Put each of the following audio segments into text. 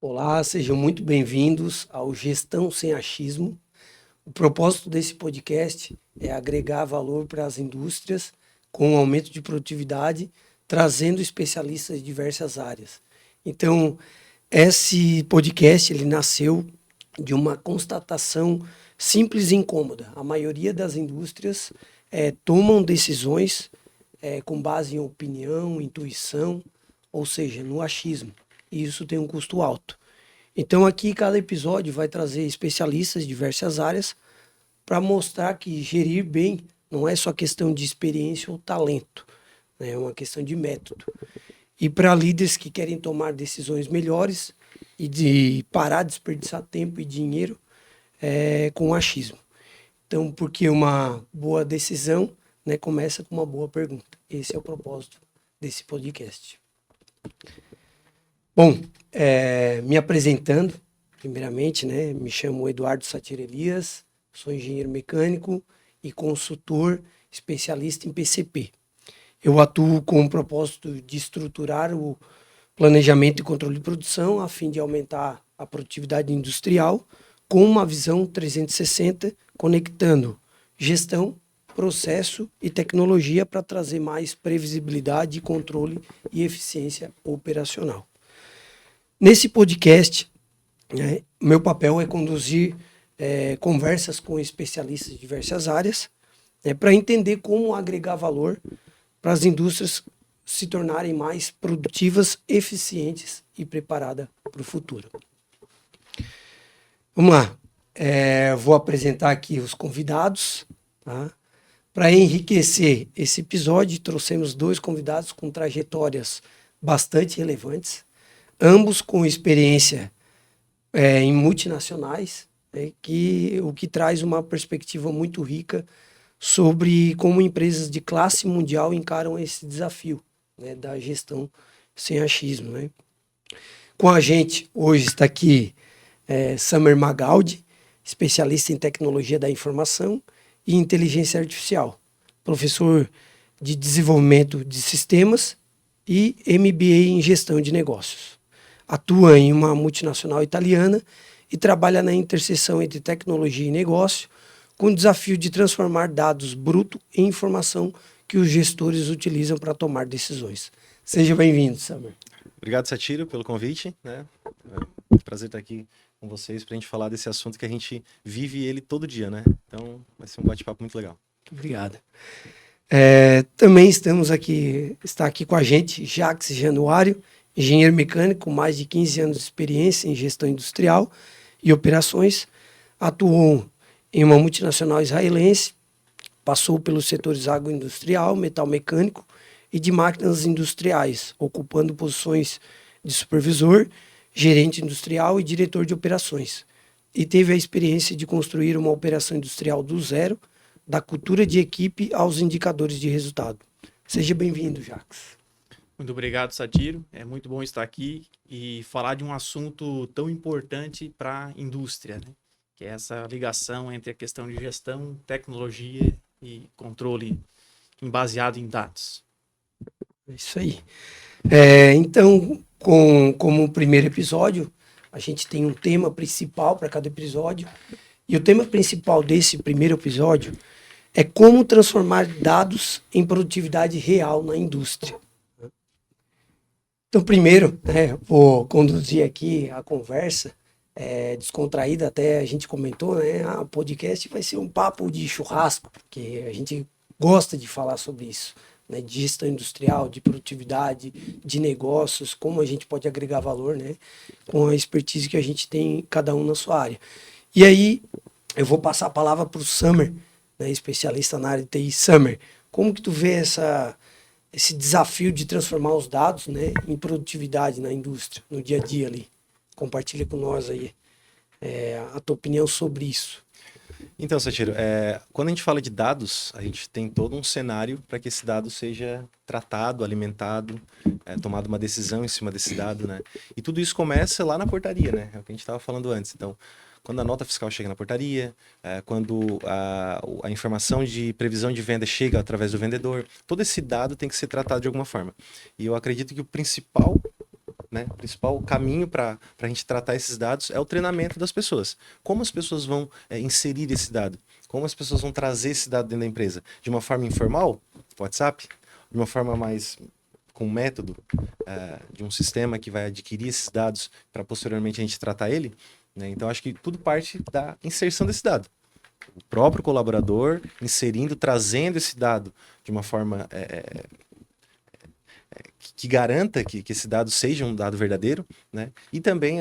Olá, sejam muito bem-vindos ao Gestão Sem Achismo. O propósito desse podcast é agregar valor para as indústrias com o aumento de produtividade, trazendo especialistas de diversas áreas. Então, esse podcast ele nasceu de uma constatação simples e incômoda. A maioria das indústrias tomam decisões com base em opinião, intuição, ou seja, no achismo. E isso tem um custo alto. Então aqui cada episódio vai trazer especialistas de diversas áreas para mostrar que gerir bem não é só questão de experiência ou talento, né? É uma questão de método. E para líderes que querem tomar decisões melhores e de parar de desperdiçar tempo e dinheiro com achismo. Então, porque uma boa decisão, né, começa com uma boa pergunta. Esse é o propósito desse podcast. Bom, me apresentando, primeiramente, né, me chamo Eduardo Satir Elias, sou engenheiro mecânico e consultor especialista em PCP. Eu atuo com o propósito de estruturar o planejamento e controle de produção a fim de aumentar a produtividade industrial com uma visão 360, conectando gestão, processo e tecnologia para trazer mais previsibilidade, controle e eficiência operacional. Nesse podcast, né, meu papel é conduzir conversas com especialistas de diversas áreas para entender como agregar valor para as indústrias se tornarem mais produtivas, eficientes e preparadas para o futuro. Vamos lá. Vou apresentar aqui os convidados. Tá? Para enriquecer esse episódio, trouxemos dois convidados com trajetórias bastante relevantes, ambos com experiência em multinacionais, né, o que traz uma perspectiva muito rica sobre como empresas de classe mundial encaram esse desafio, né, da gestão sem achismo. Né. Com a gente hoje está aqui Samer Magaldi, especialista em tecnologia da informação e inteligência artificial, professor de desenvolvimento de sistemas e MBA em gestão de negócios. Atua em uma multinacional italiana e trabalha na interseção entre tecnologia e negócio, com o desafio de transformar dados brutos em informação que os gestores utilizam para tomar decisões. Seja bem-vindo, Samer. Obrigado, Satiro, pelo convite. Né? É um prazer estar aqui com vocês para a gente falar desse assunto que a gente vive ele todo dia, né? Então vai ser um bate-papo muito legal. Obrigado. Também está aqui com a gente Jacques Januário, engenheiro mecânico com mais de 15 anos de experiência em gestão industrial e operações, atuou em uma multinacional israelense, passou pelos setores agroindustrial, metal mecânico e de máquinas industriais, ocupando posições de supervisor, gerente industrial e diretor de operações. E teve a experiência de construir uma operação industrial do zero, da cultura de equipe aos indicadores de resultado. Seja bem-vindo, Jacques. Muito obrigado, Satiro. É muito bom estar aqui e falar de um assunto tão importante para a indústria, né? Que é essa ligação entre a questão de gestão, tecnologia e controle baseado em dados. É isso aí. Então, como primeiro episódio, a gente tem um tema principal para cada episódio. E o tema principal desse primeiro episódio é como transformar dados em produtividade real na indústria. Então, primeiro, vou conduzir aqui a conversa descontraída, até a gente comentou, né? O podcast vai ser um papo de churrasco, porque a gente gosta de falar sobre isso, né? De gestão industrial, de produtividade, de negócios, como a gente pode agregar valor, né? Com a expertise que a gente tem, cada um na sua área. E aí, eu vou passar a palavra para o Samer, né, especialista na área de TI. Samer, como que tu vê esse desafio de transformar os dados, né, em produtividade na indústria, no dia a dia ali? Compartilha com nós aí a tua opinião sobre isso. Então, Satiro, quando a gente fala de dados, a gente tem todo um cenário para que esse dado seja tratado, alimentado, tomado uma decisão em cima desse dado, né? E tudo isso começa lá na portaria, né? É o que a gente estava falando antes. Então, quando a nota fiscal chega na portaria, quando a informação de previsão de venda chega através do vendedor, todo esse dado tem que ser tratado de alguma forma. E eu acredito que o principal né? O principal caminho para a gente tratar esses dados é o treinamento das pessoas. Como as pessoas vão inserir esse dado? Como as pessoas vão trazer esse dado dentro da empresa? De uma forma informal, WhatsApp? De uma forma mais com método, de um sistema que vai adquirir esses dados para posteriormente a gente tratar ele, né? Então, acho que tudo parte da inserção desse dado. O próprio colaborador inserindo, trazendo esse dado de uma forma que garanta que esse dado seja um dado verdadeiro, né? E também,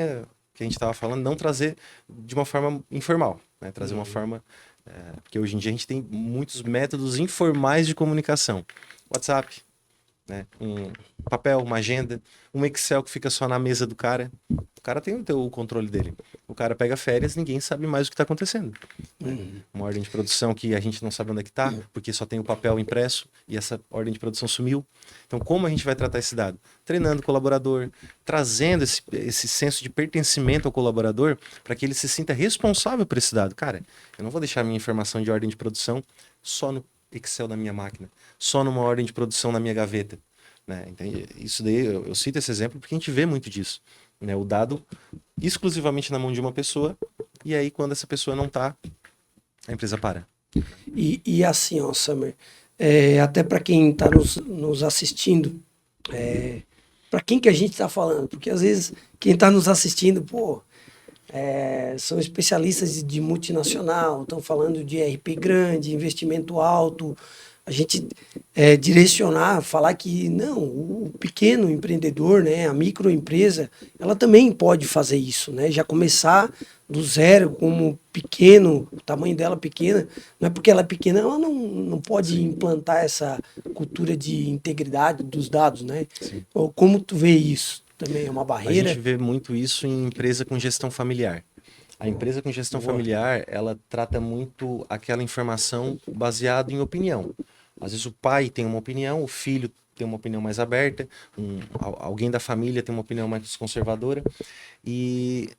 que a gente estava falando, não trazer de uma forma informal, né? Trazer uma forma... porque hoje em dia a gente tem muitos métodos informais de comunicação. WhatsApp, né? Um papel, uma agenda, um Excel que fica só na mesa do cara. O cara tem o controle dele. O cara pega férias, ninguém sabe mais o que está acontecendo. Uma ordem de produção que a gente não sabe onde é que está, porque só tem o papel impresso e essa ordem de produção sumiu. Então, como a gente vai tratar esse dado? Treinando o colaborador, trazendo esse senso de pertencimento ao colaborador para que ele se sinta responsável por esse dado. Cara, eu não vou deixar a minha informação de ordem de produção só no Excel da minha máquina, só numa ordem de produção na minha gaveta, né? Então, isso daí, eu cito esse exemplo porque a gente vê muito disso, né? O dado exclusivamente na mão de uma pessoa, e aí quando essa pessoa não está, a empresa para. E assim, ó, Summer, até para quem está nos assistindo, para quem que a gente está falando? Porque às vezes quem está nos assistindo, são especialistas de multinacional, estão falando de RP grande, investimento alto. A gente direcionar, falar que não, o pequeno empreendedor, né, a microempresa, ela também pode fazer isso, né? Já começar do zero, como pequeno, o tamanho dela pequena, não é porque ela é pequena, ela não pode implantar essa cultura de integridade dos dados, né? Sim. Ou como tu vê isso? Também é uma A barreira? gente vê muito isso em empresa com gestão familiar. A empresa com gestão familiar, ela trata muito aquela informação baseada em opinião. Às vezes o pai tem uma opinião, o filho tem uma opinião mais aberta, alguém da família tem uma opinião mais conservadora e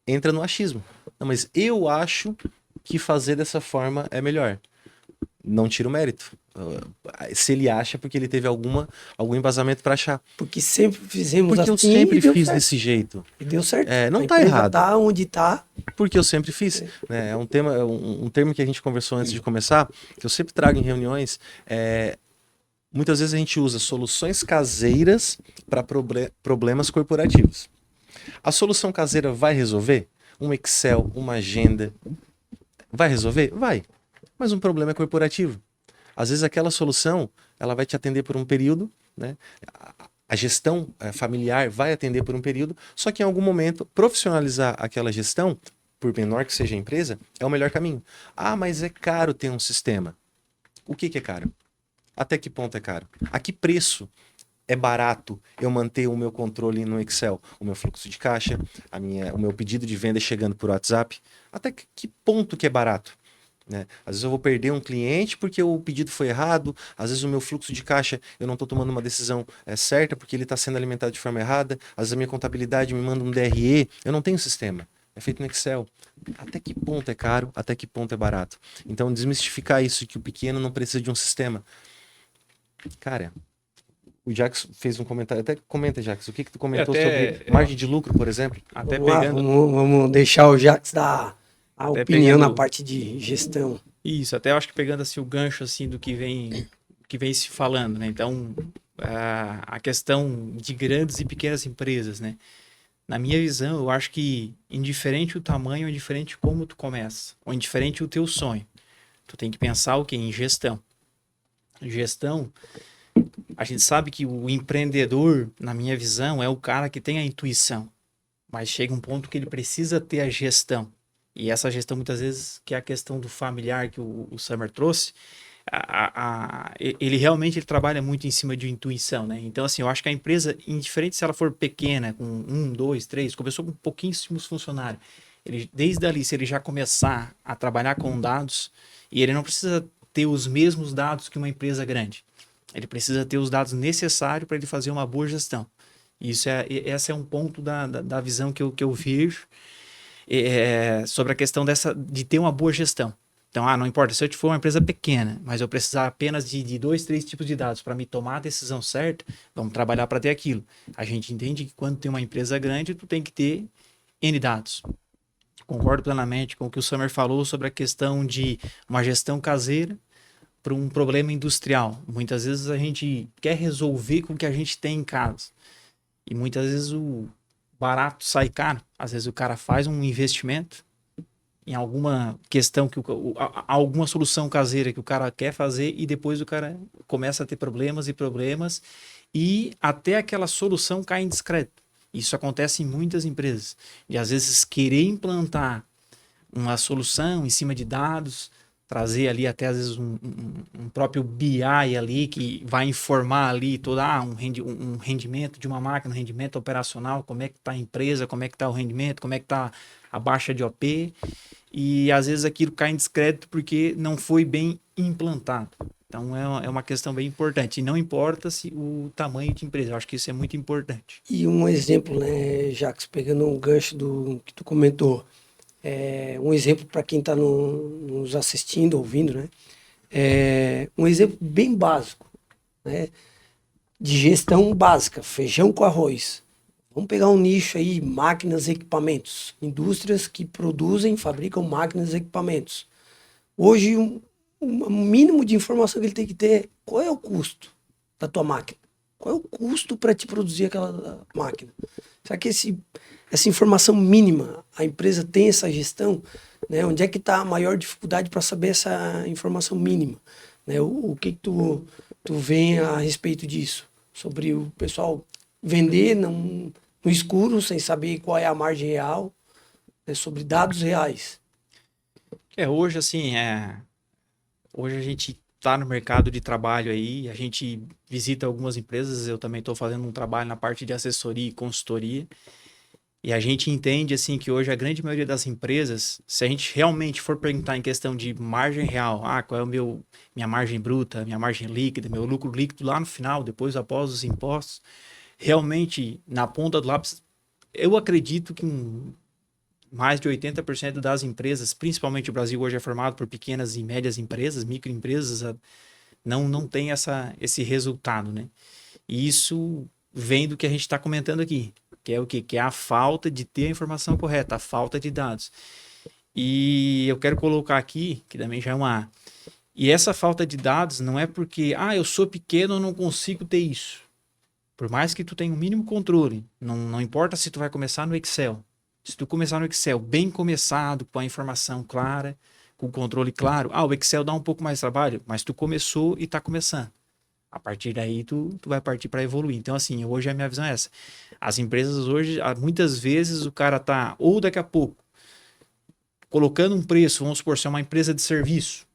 entra no achismo. Não, mas eu acho que fazer dessa forma é melhor. Não tira o mérito. Se ele acha, porque ele teve algum embasamento para achar. Porque sempre fizemos Porque assim eu sempre e deu fiz certo. desse jeito. E deu certo. Não A tá empresa errado. tá onde tá. Porque eu sempre fiz. Né? É um tema, um termo que a gente conversou antes de começar, que eu sempre trago em reuniões. Muitas vezes a gente usa soluções caseiras para problemas corporativos. A solução caseira vai resolver? Um Excel, uma agenda, vai resolver? Vai. Mas um problema é corporativo. Às vezes aquela solução, ela vai te atender por um período, né? A gestão familiar vai atender por um período, só que em algum momento profissionalizar aquela gestão, por menor que seja a empresa, é o melhor caminho. Ah, mas é caro ter um sistema. O que é caro? Até que ponto é caro? A que preço é barato eu manter o meu controle no Excel? O meu fluxo de caixa, o meu pedido de venda chegando por WhatsApp? Até que ponto que é barato? Né? Às vezes eu vou perder um cliente porque o pedido foi errado, às vezes o meu fluxo de caixa eu não estou tomando uma decisão certa porque ele está sendo alimentado de forma errada, às vezes a minha contabilidade me manda um DRE, eu não tenho sistema, é feito no Excel. Até que ponto é caro, até que ponto é barato? Então desmistificar isso, que o pequeno não precisa de um sistema. Cara, o Jax fez um comentário, até comenta, Jax, o que tu comentou sobre margem de lucro, por exemplo? Até Vamos lá, pegando... vamos deixar o Jax dar a Até opinião pegando- na parte de gestão. Isso, até eu acho que pegando assim o gancho assim do que vem se falando, né? Então, a questão de grandes e pequenas empresas, né? Na minha visão, eu acho que indiferente o tamanho, indiferente como tu começa, ou indiferente o teu sonho, tu tem que pensar o quê? Em gestão. Gestão, a gente sabe que o empreendedor, na minha visão, é o cara que tem a intuição, mas chega um ponto que ele precisa ter a gestão. E essa gestão, muitas vezes, que é a questão do familiar que o Summer trouxe, ele realmente trabalha muito em cima de intuição, né? Então, assim, eu acho que a empresa, indiferente se ela for pequena, com 1, 2, 3, começou com pouquíssimos funcionários, desde ali, se ele já começar a trabalhar com dados, e ele não precisa ter os mesmos dados que uma empresa grande, ele precisa ter os dados necessários para ele fazer uma boa gestão. Esse é um ponto da visão que eu vejo sobre a questão de ter uma boa gestão. Então, não importa, se eu for uma empresa pequena, mas eu precisar apenas de 2, 3 tipos de dados para me tomar a decisão certa, vamos trabalhar para ter aquilo. A gente entende que quando tem uma empresa grande, tu tem que ter N dados. Concordo plenamente com o que o Summer falou sobre a questão de uma gestão caseira para um problema industrial. Muitas vezes a gente quer resolver com o que a gente tem em casa. E muitas vezes o barato sai caro. Às vezes o cara faz um investimento em alguma questão, alguma solução caseira que o cara quer fazer e depois o cara começa a ter problemas e até aquela solução cai em descrédito. Isso acontece em muitas empresas. E às vezes querer implantar uma solução em cima de dados, trazer ali até às vezes um próprio BI ali que vai informar ali todo um rendimento de uma máquina, um rendimento operacional, como é que está a empresa, como é que está o rendimento, como é que está a baixa de OP. E às vezes aquilo cai em descrédito porque não foi bem implantado. Então é uma questão bem importante. E não importa se o tamanho de empresa, eu acho que isso é muito importante. E um exemplo, né, Jacques, pegando um gancho do que tu comentou, um exemplo para quem está nos assistindo, ouvindo, né? Um exemplo bem básico, né? De gestão básica, feijão com arroz. Vamos pegar um nicho aí, máquinas e equipamentos. Indústrias que produzem, fabricam máquinas e equipamentos. Hoje, um mínimo de informação que ele tem que ter é qual é o custo da tua máquina? Qual é o custo para te produzir aquela máquina? Será que essa informação mínima, a empresa tem essa gestão? Né? Onde é que está a maior dificuldade para saber essa informação mínima? Né? O que tu vê a respeito disso? Sobre o pessoal vender no escuro, sem saber qual é a margem real, né? Sobre dados reais. Hoje, assim, hoje a gente está no mercado de trabalho aí, a gente visita algumas empresas, eu também estou fazendo um trabalho na parte de assessoria e consultoria, e a gente entende assim que hoje a grande maioria das empresas, se a gente realmente for perguntar em questão de margem real, qual é minha margem bruta, minha margem líquida, meu lucro líquido lá no final, depois após os impostos, realmente na ponta do lápis, eu acredito que mais de 80% das empresas, principalmente o Brasil hoje é formado por pequenas e médias empresas, microempresas, não tem esse resultado, né? E isso vem do que a gente está comentando aqui, que é o quê? Que é a falta de ter a informação correta, a falta de dados. E eu quero colocar aqui, que também já é uma... E essa falta de dados não é porque, eu sou pequeno, eu não consigo ter isso. Por mais que tu tenha o mínimo controle, não importa se tu vai começar no Excel. Se tu começar no Excel bem começado, com a informação clara, com o controle claro, o Excel dá um pouco mais de trabalho, mas tu começou e está começando. A partir daí, tu vai partir para evoluir. Então, assim, hoje a minha visão é essa. As empresas hoje, muitas vezes, o cara tá, ou daqui a pouco, colocando um preço, vamos supor, se é uma empresa de serviço,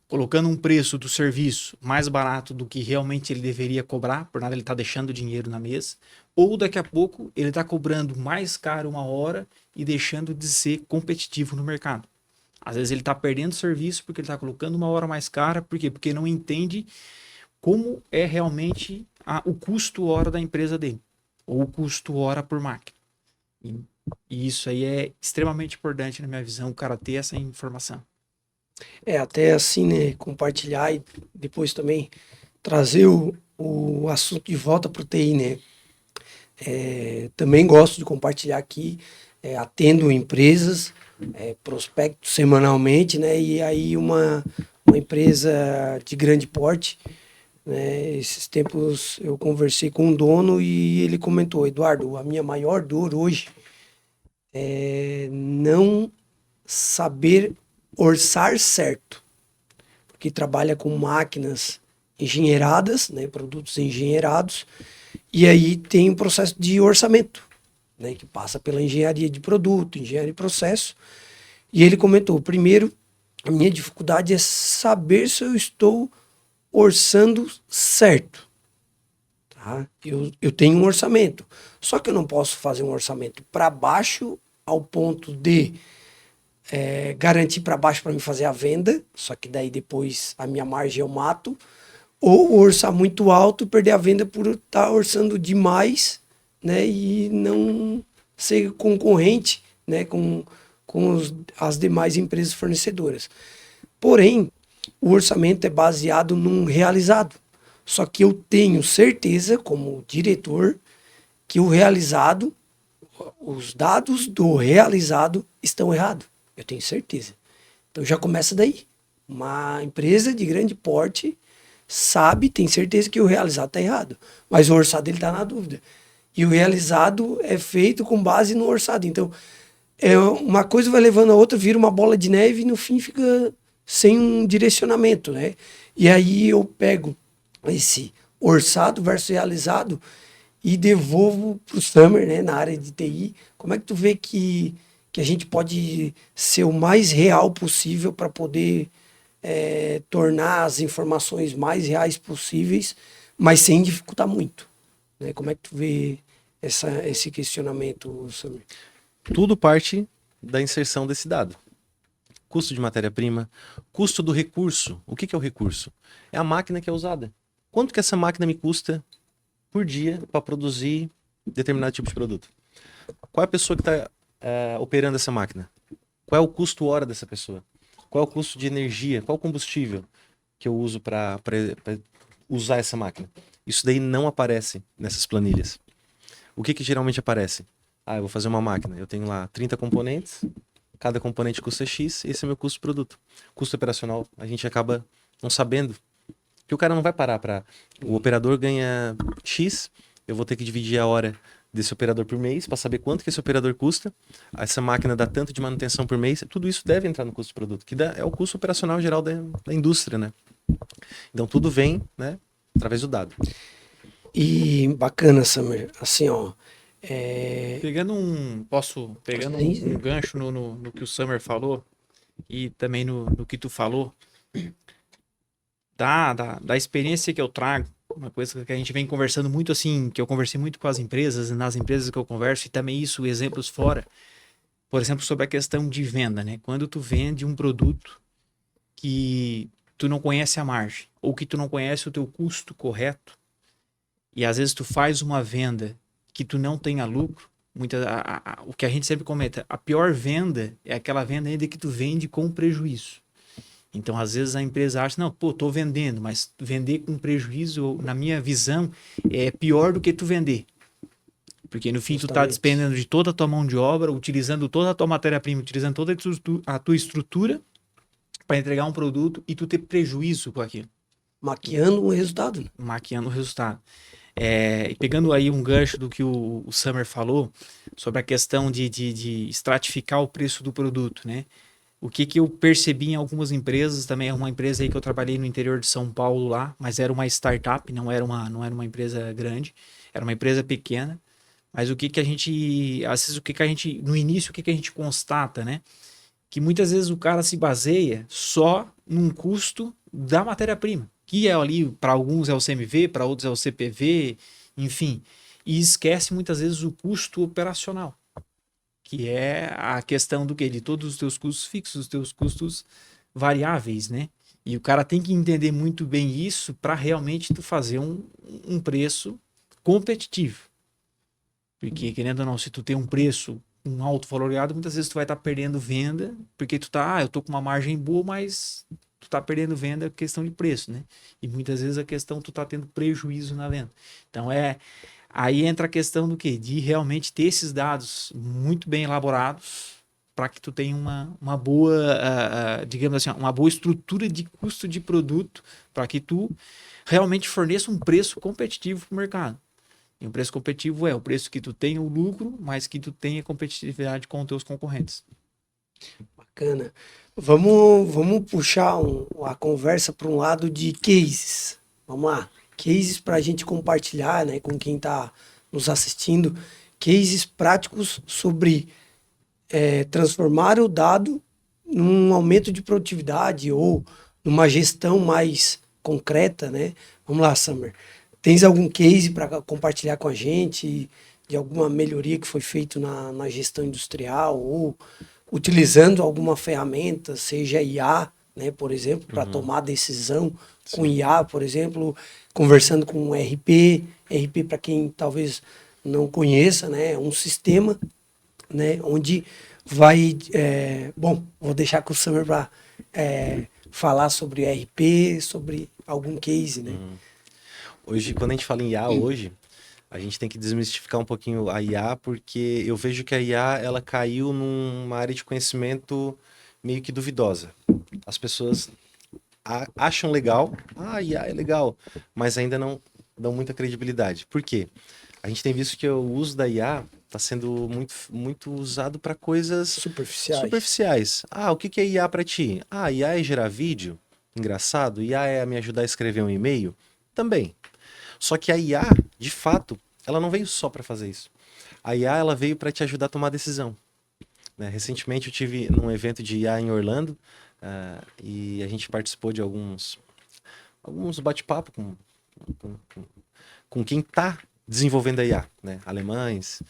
colocando um preço do serviço mais barato do que realmente ele deveria cobrar, por nada ele está deixando dinheiro na mesa, ou daqui a pouco ele está cobrando mais caro uma hora e deixando de ser competitivo no mercado. Às vezes ele está perdendo serviço porque ele está colocando uma hora mais cara, por quê? Porque não entende como é realmente o custo hora da empresa dele, ou o custo hora por máquina. E isso aí é extremamente importante na minha visão, o cara ter essa informação. Até assim, né, compartilhar e depois também trazer o assunto de volta para o TI, né? Também gosto de compartilhar aqui, atendo empresas, prospecto semanalmente, né? E aí uma empresa de grande porte, né? Esses tempos eu conversei com um dono e ele comentou: Eduardo, a minha maior dor hoje é não saber orçar certo, porque trabalha com máquinas engenheiradas, né, produtos engenheirados, e aí tem um processo de orçamento, né, que passa pela engenharia de produto, engenharia de processo, e ele comentou: primeiro, a minha dificuldade é saber se eu estou orçando certo. Tá? Eu tenho um orçamento, só que eu não posso fazer um orçamento para baixo ao ponto de garantir para baixo para me fazer a venda, só que daí depois a minha margem eu mato, ou orçar muito alto e perder a venda por estar orçando demais, né, e não ser concorrente, né, com com as demais empresas fornecedoras. Porém, o orçamento é baseado num realizado. Só que eu tenho certeza, como diretor, que o realizado, os dados do realizado estão errados. Eu tenho certeza. Então já começa daí. Uma empresa de grande porte sabe, tem certeza que o realizado está errado, mas o orçado ele está na dúvida. E o realizado é feito com base no orçado. Então, uma coisa vai levando a outra, vira uma bola de neve e no fim fica sem um direcionamento, né? E aí eu pego esse orçado versus realizado e devolvo para o Summer, né, na área de TI. Como é que tu vê que a gente pode ser o mais real possível para poder tornar as informações mais reais possíveis, mas sem dificultar muito, né? Como é que tu vê esse questionamento, Summer? Tudo parte da inserção desse dado. Custo de matéria-prima, custo do recurso. O que é o recurso? É a máquina que é usada. Quanto que essa máquina me custa por dia para produzir determinado tipo de produto? Qual é a pessoa que está operando essa máquina? Qual é o custo hora dessa pessoa? Qual é o custo de energia? Qual é o combustível que eu uso para usar essa máquina? Isso daí não aparece nessas planilhas. O que geralmente aparece? Eu vou fazer uma máquina. Eu tenho lá 30 componentes. Cada componente custa X. Esse é o meu custo de produto. Custo operacional, a gente acaba não sabendo. Que o cara não vai parar para... O operador ganha X. Eu vou ter que dividir a hora desse operador por mês para saber quanto que esse operador custa. Essa máquina dá tanto de manutenção por mês. Tudo isso deve entrar no custo de produto, que é o custo operacional geral da indústria, né? Então tudo vem, né, através do dado. E bacana, Summer. Assim, ó... Pegando um gancho no que o Summer falou e também no que tu falou, da experiência que eu trago, uma coisa que a gente vem conversando muito assim, que eu conversei muito com as empresas, nas empresas que eu converso, e também isso, exemplos fora, por exemplo, sobre a questão de venda, né? Quando tu vende um produto que tu não conhece a margem, ou que tu não conhece o teu custo correto, e às vezes tu faz uma venda que tu não tenha lucro, o que a gente sempre comenta, a pior venda é aquela venda ainda que tu vende com prejuízo. Então, às vezes a empresa acha, não, tô vendendo, mas vender com prejuízo, na minha visão, é pior do que tu vender. Porque no fim tu tá despendendo de toda a tua mão de obra, utilizando toda a tua matéria-prima, utilizando toda a tua estrutura para entregar um produto e tu ter prejuízo com aquilo. Maquiando o resultado. Né? Maquiando o resultado. E pegando aí um gancho do que o Summer falou sobre a questão de estratificar o preço do produto, né? O que eu percebi em algumas empresas, também é uma empresa aí que eu trabalhei no interior de São Paulo lá, mas era uma startup, não era uma empresa grande, era uma empresa pequena, mas o que a gente, às vezes no início, o que a gente constata, né? Que muitas vezes o cara se baseia só num custo da matéria-prima, que é ali, para alguns é o CMV, para outros é o CPV, enfim, e esquece muitas vezes o custo operacional, que é a questão do quê? De todos os teus custos fixos, os teus custos variáveis, né? E o cara tem que entender muito bem isso para realmente tu fazer um preço competitivo. Porque, querendo ou não, se tu tem um preço um alto valorado, muitas vezes tu vai estar perdendo venda, porque tu tá, eu tô com uma margem boa, mas tu tá perdendo venda por questão de preço, né? E muitas vezes a questão tu tá tendo prejuízo na venda. Então aí entra a questão do quê? De realmente ter esses dados muito bem elaborados para que tu tenha uma boa, digamos assim, uma boa estrutura de custo de produto para que tu realmente forneça um preço competitivo para o mercado. E um preço competitivo é o preço que tu tenha o lucro, mas que tu tenha competitividade com os teus concorrentes. Bacana. Vamos puxar a conversa para um lado de cases. Vamos lá. Cases para a gente compartilhar, né, com quem está nos assistindo. Cases práticos sobre transformar o dado num aumento de produtividade ou numa gestão mais concreta, né? Vamos lá, Summer. Tens algum case para compartilhar com a gente de alguma melhoria que foi feita na gestão industrial ou utilizando alguma ferramenta, seja IA, né, por exemplo, para tomar decisão com IA, por exemplo, conversando com RP para quem talvez não conheça, né, é um sistema né? Onde vai... bom, vou deixar com o Summer para falar sobre RP, sobre algum case, né? Hoje, quando a gente fala em IA hoje, a gente tem que desmistificar um pouquinho a IA, porque eu vejo que a IA, ela caiu numa área de conhecimento meio que duvidosa. As pessoas acham legal, IA é legal, mas ainda não dão muita credibilidade. Por quê? A gente tem visto que o uso da IA está sendo muito usado para coisas superficiais. O que é IA para ti? IA é gerar vídeo? Engraçado. IA é me ajudar a escrever um e-mail? Também. Só que a IA, de fato, ela não veio só para fazer isso. A IA, ela veio para te ajudar a tomar decisão. Né? Recentemente eu tive num evento de IA em Orlando, e a gente participou de alguns bate-papo com quem está desenvolvendo a IA, né? Alemães,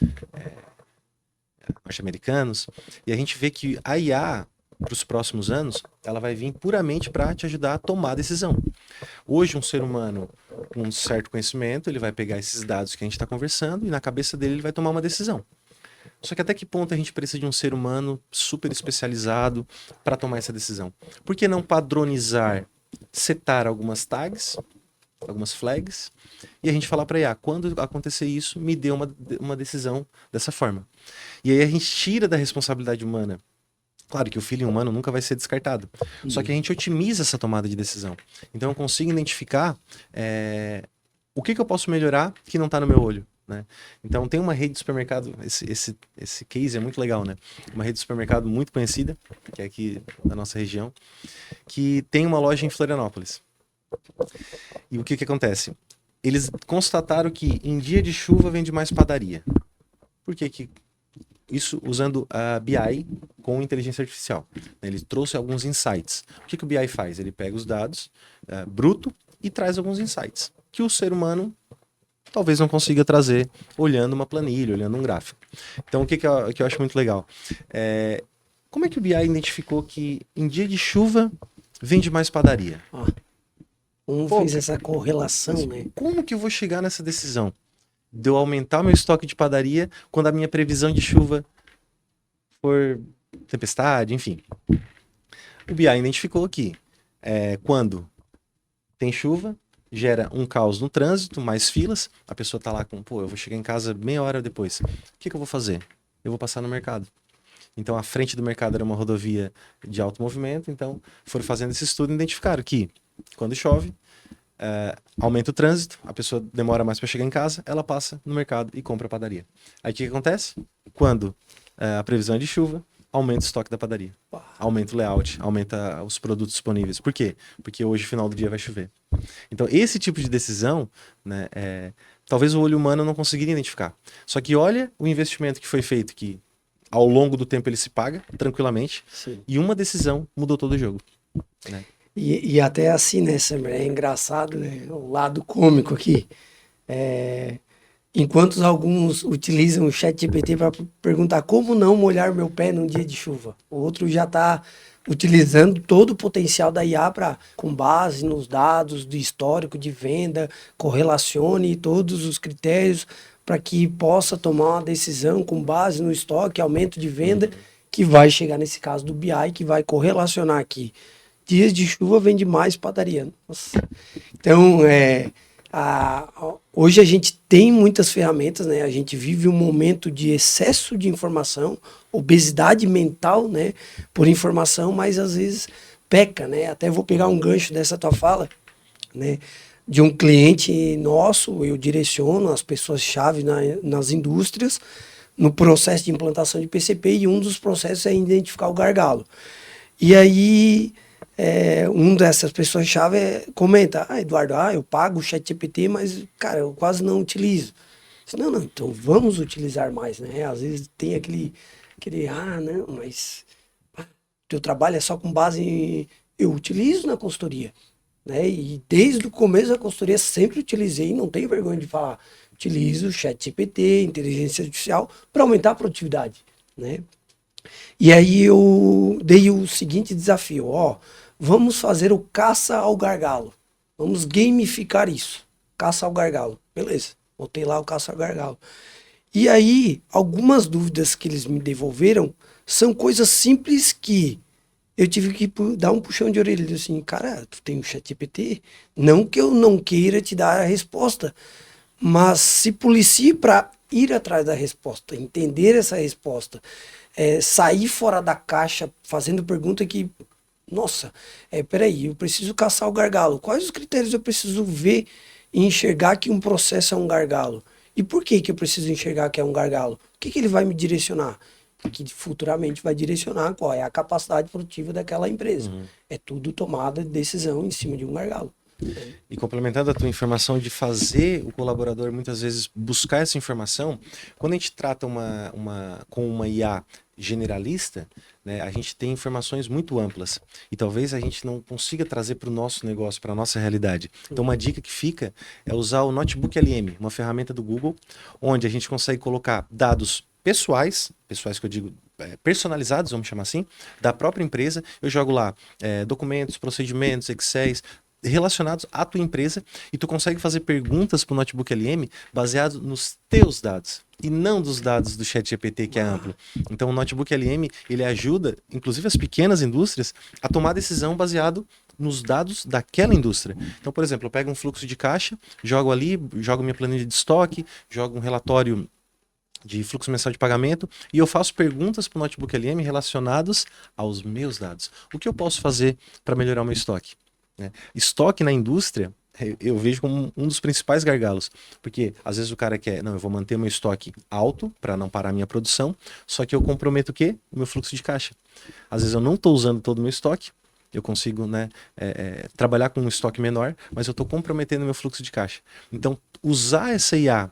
norte-americanos, e a gente vê que a IA, para os próximos anos, ela vai vir puramente para te ajudar a tomar decisão. Hoje, um ser humano com um certo conhecimento, ele vai pegar esses dados que a gente está conversando e na cabeça dele ele vai tomar uma decisão. Só que até que ponto a gente precisa de um ser humano super especializado para tomar essa decisão? Por que não padronizar, setar algumas tags, algumas flags, e a gente falar para IA, quando acontecer isso, me dê uma decisão dessa forma. E aí a gente tira da responsabilidade humana. Claro que o feeling humano nunca vai ser descartado. Só que a gente otimiza essa tomada de decisão. Então eu consigo identificar o que eu posso melhorar que não está no meu olho. Né? Então tem uma rede de supermercado, esse case é muito legal, né? Uma rede de supermercado muito conhecida, que é aqui da nossa região, que tem uma loja em Florianópolis. E o que acontece? Eles constataram que em dia de chuva vende mais padaria. Por que isso usando a BI com inteligência artificial? Ele trouxe alguns insights. O que o BI faz? Ele pega os dados bruto e traz alguns insights que o ser humano talvez não consiga trazer olhando uma planilha, olhando um gráfico. Então, o que eu acho muito legal? Como é que o BI identificou que em dia de chuva vende mais padaria? Fez essa correlação, né? Como que eu vou chegar nessa decisão? De eu aumentar o meu estoque de padaria quando a minha previsão de chuva for tempestade, enfim. O BI identificou que quando tem chuva, gera um caos no trânsito, mais filas, a pessoa tá lá eu vou chegar em casa meia hora depois. O que eu vou fazer? Eu vou passar no mercado. Então, a frente do mercado era uma rodovia de alto movimento, então foram fazendo esse estudo e identificaram que quando chove, aumenta o trânsito, a pessoa demora mais para chegar em casa, ela passa no mercado e compra a padaria. Aí o que acontece? Quando a previsão é de chuva, aumenta o estoque da padaria, aumenta o layout, aumenta os produtos disponíveis. Por quê? Porque hoje, final do dia, vai chover. Então, esse tipo de decisão, né, talvez o olho humano não conseguiria identificar. Só que olha o investimento que foi feito, que ao longo do tempo ele se paga tranquilamente. Sim. E uma decisão mudou todo o jogo. Né? E até assim, né, Sam? É engraçado, né? O lado cômico aqui. Enquanto alguns utilizam o ChatGPT para perguntar como não molhar meu pé num dia de chuva, o outro já está utilizando todo o potencial da IA para, com base nos dados do histórico de venda, correlacione todos os critérios para que possa tomar uma decisão com base no estoque, aumento de venda, que vai chegar nesse caso do BI, que vai correlacionar aqui. Dias de chuva vende mais padaria. Nossa. Então, hoje a gente tem muitas ferramentas, né? A gente vive um momento de excesso de informação, obesidade mental, né? Por informação, mas às vezes peca, né? Até vou pegar um gancho dessa tua fala, né? De um cliente nosso, eu direciono as pessoas-chave nas indústrias no processo de implantação de PCP, e um dos processos é identificar o gargalo. E aí, uma dessas pessoas-chave comenta, Eduardo, eu pago o ChatGPT, mas, cara, eu quase não utilizo. Não, então vamos utilizar mais, né? Às vezes tem aquele não, mas teu trabalho é só com base em... Eu utilizo na consultoria, né? E desde o começo da consultoria sempre utilizei, não tenho vergonha de falar, utilizo o ChatGPT, inteligência artificial, para aumentar a produtividade, né? E aí eu dei o seguinte desafio, vamos fazer o caça ao gargalo, vamos gamificar isso, caça ao gargalo, beleza, botei lá o caça ao gargalo. E aí, algumas dúvidas que eles me devolveram são coisas simples que eu tive que dar um puxão de orelha. Assim, cara, tu tem um ChatGPT? Não que eu não queira te dar a resposta, mas se policie para ir atrás da resposta, entender essa resposta, sair fora da caixa fazendo pergunta que, nossa, peraí, eu preciso caçar o gargalo. Quais os critérios eu preciso ver e enxergar que um processo é um gargalo? E por que que eu preciso enxergar que é um gargalo? O que que ele vai me direcionar? Que futuramente vai direcionar qual é a capacidade produtiva daquela empresa. É tudo tomada de decisão em cima de um gargalo. E complementando a tua informação de fazer o colaborador muitas vezes buscar essa informação, quando a gente trata com uma IA generalista, né, a gente tem informações muito amplas e talvez a gente não consiga trazer para o nosso negócio, para a nossa realidade. Então uma dica que fica é usar o Notebook LM, uma ferramenta do Google, onde a gente consegue colocar dados pessoais que eu digo personalizados, vamos chamar assim, da própria empresa. Eu jogo lá documentos, procedimentos, Excel relacionados à tua empresa e tu consegue fazer perguntas para o Notebook LM baseado nos teus dados e não dos dados do ChatGPT, que é amplo. Então o Notebook LM, ele ajuda, inclusive as pequenas indústrias, a tomar decisão baseado nos dados daquela indústria. Então, por exemplo, eu pego um fluxo de caixa, jogo ali, jogo minha planilha de estoque, jogo um relatório de fluxo mensal de pagamento e eu faço perguntas para o Notebook LM relacionados aos meus dados. O que eu posso fazer para melhorar o meu estoque? Estoque na indústria, eu vejo como um dos principais gargalos, porque às vezes o cara quer, não, eu vou manter meu estoque alto para não parar minha produção, só que eu comprometo o quê? O meu fluxo de caixa. Às vezes eu não estou usando todo o meu estoque, eu consigo trabalhar com um estoque menor, mas eu estou comprometendo o meu fluxo de caixa. Então, usar essa IA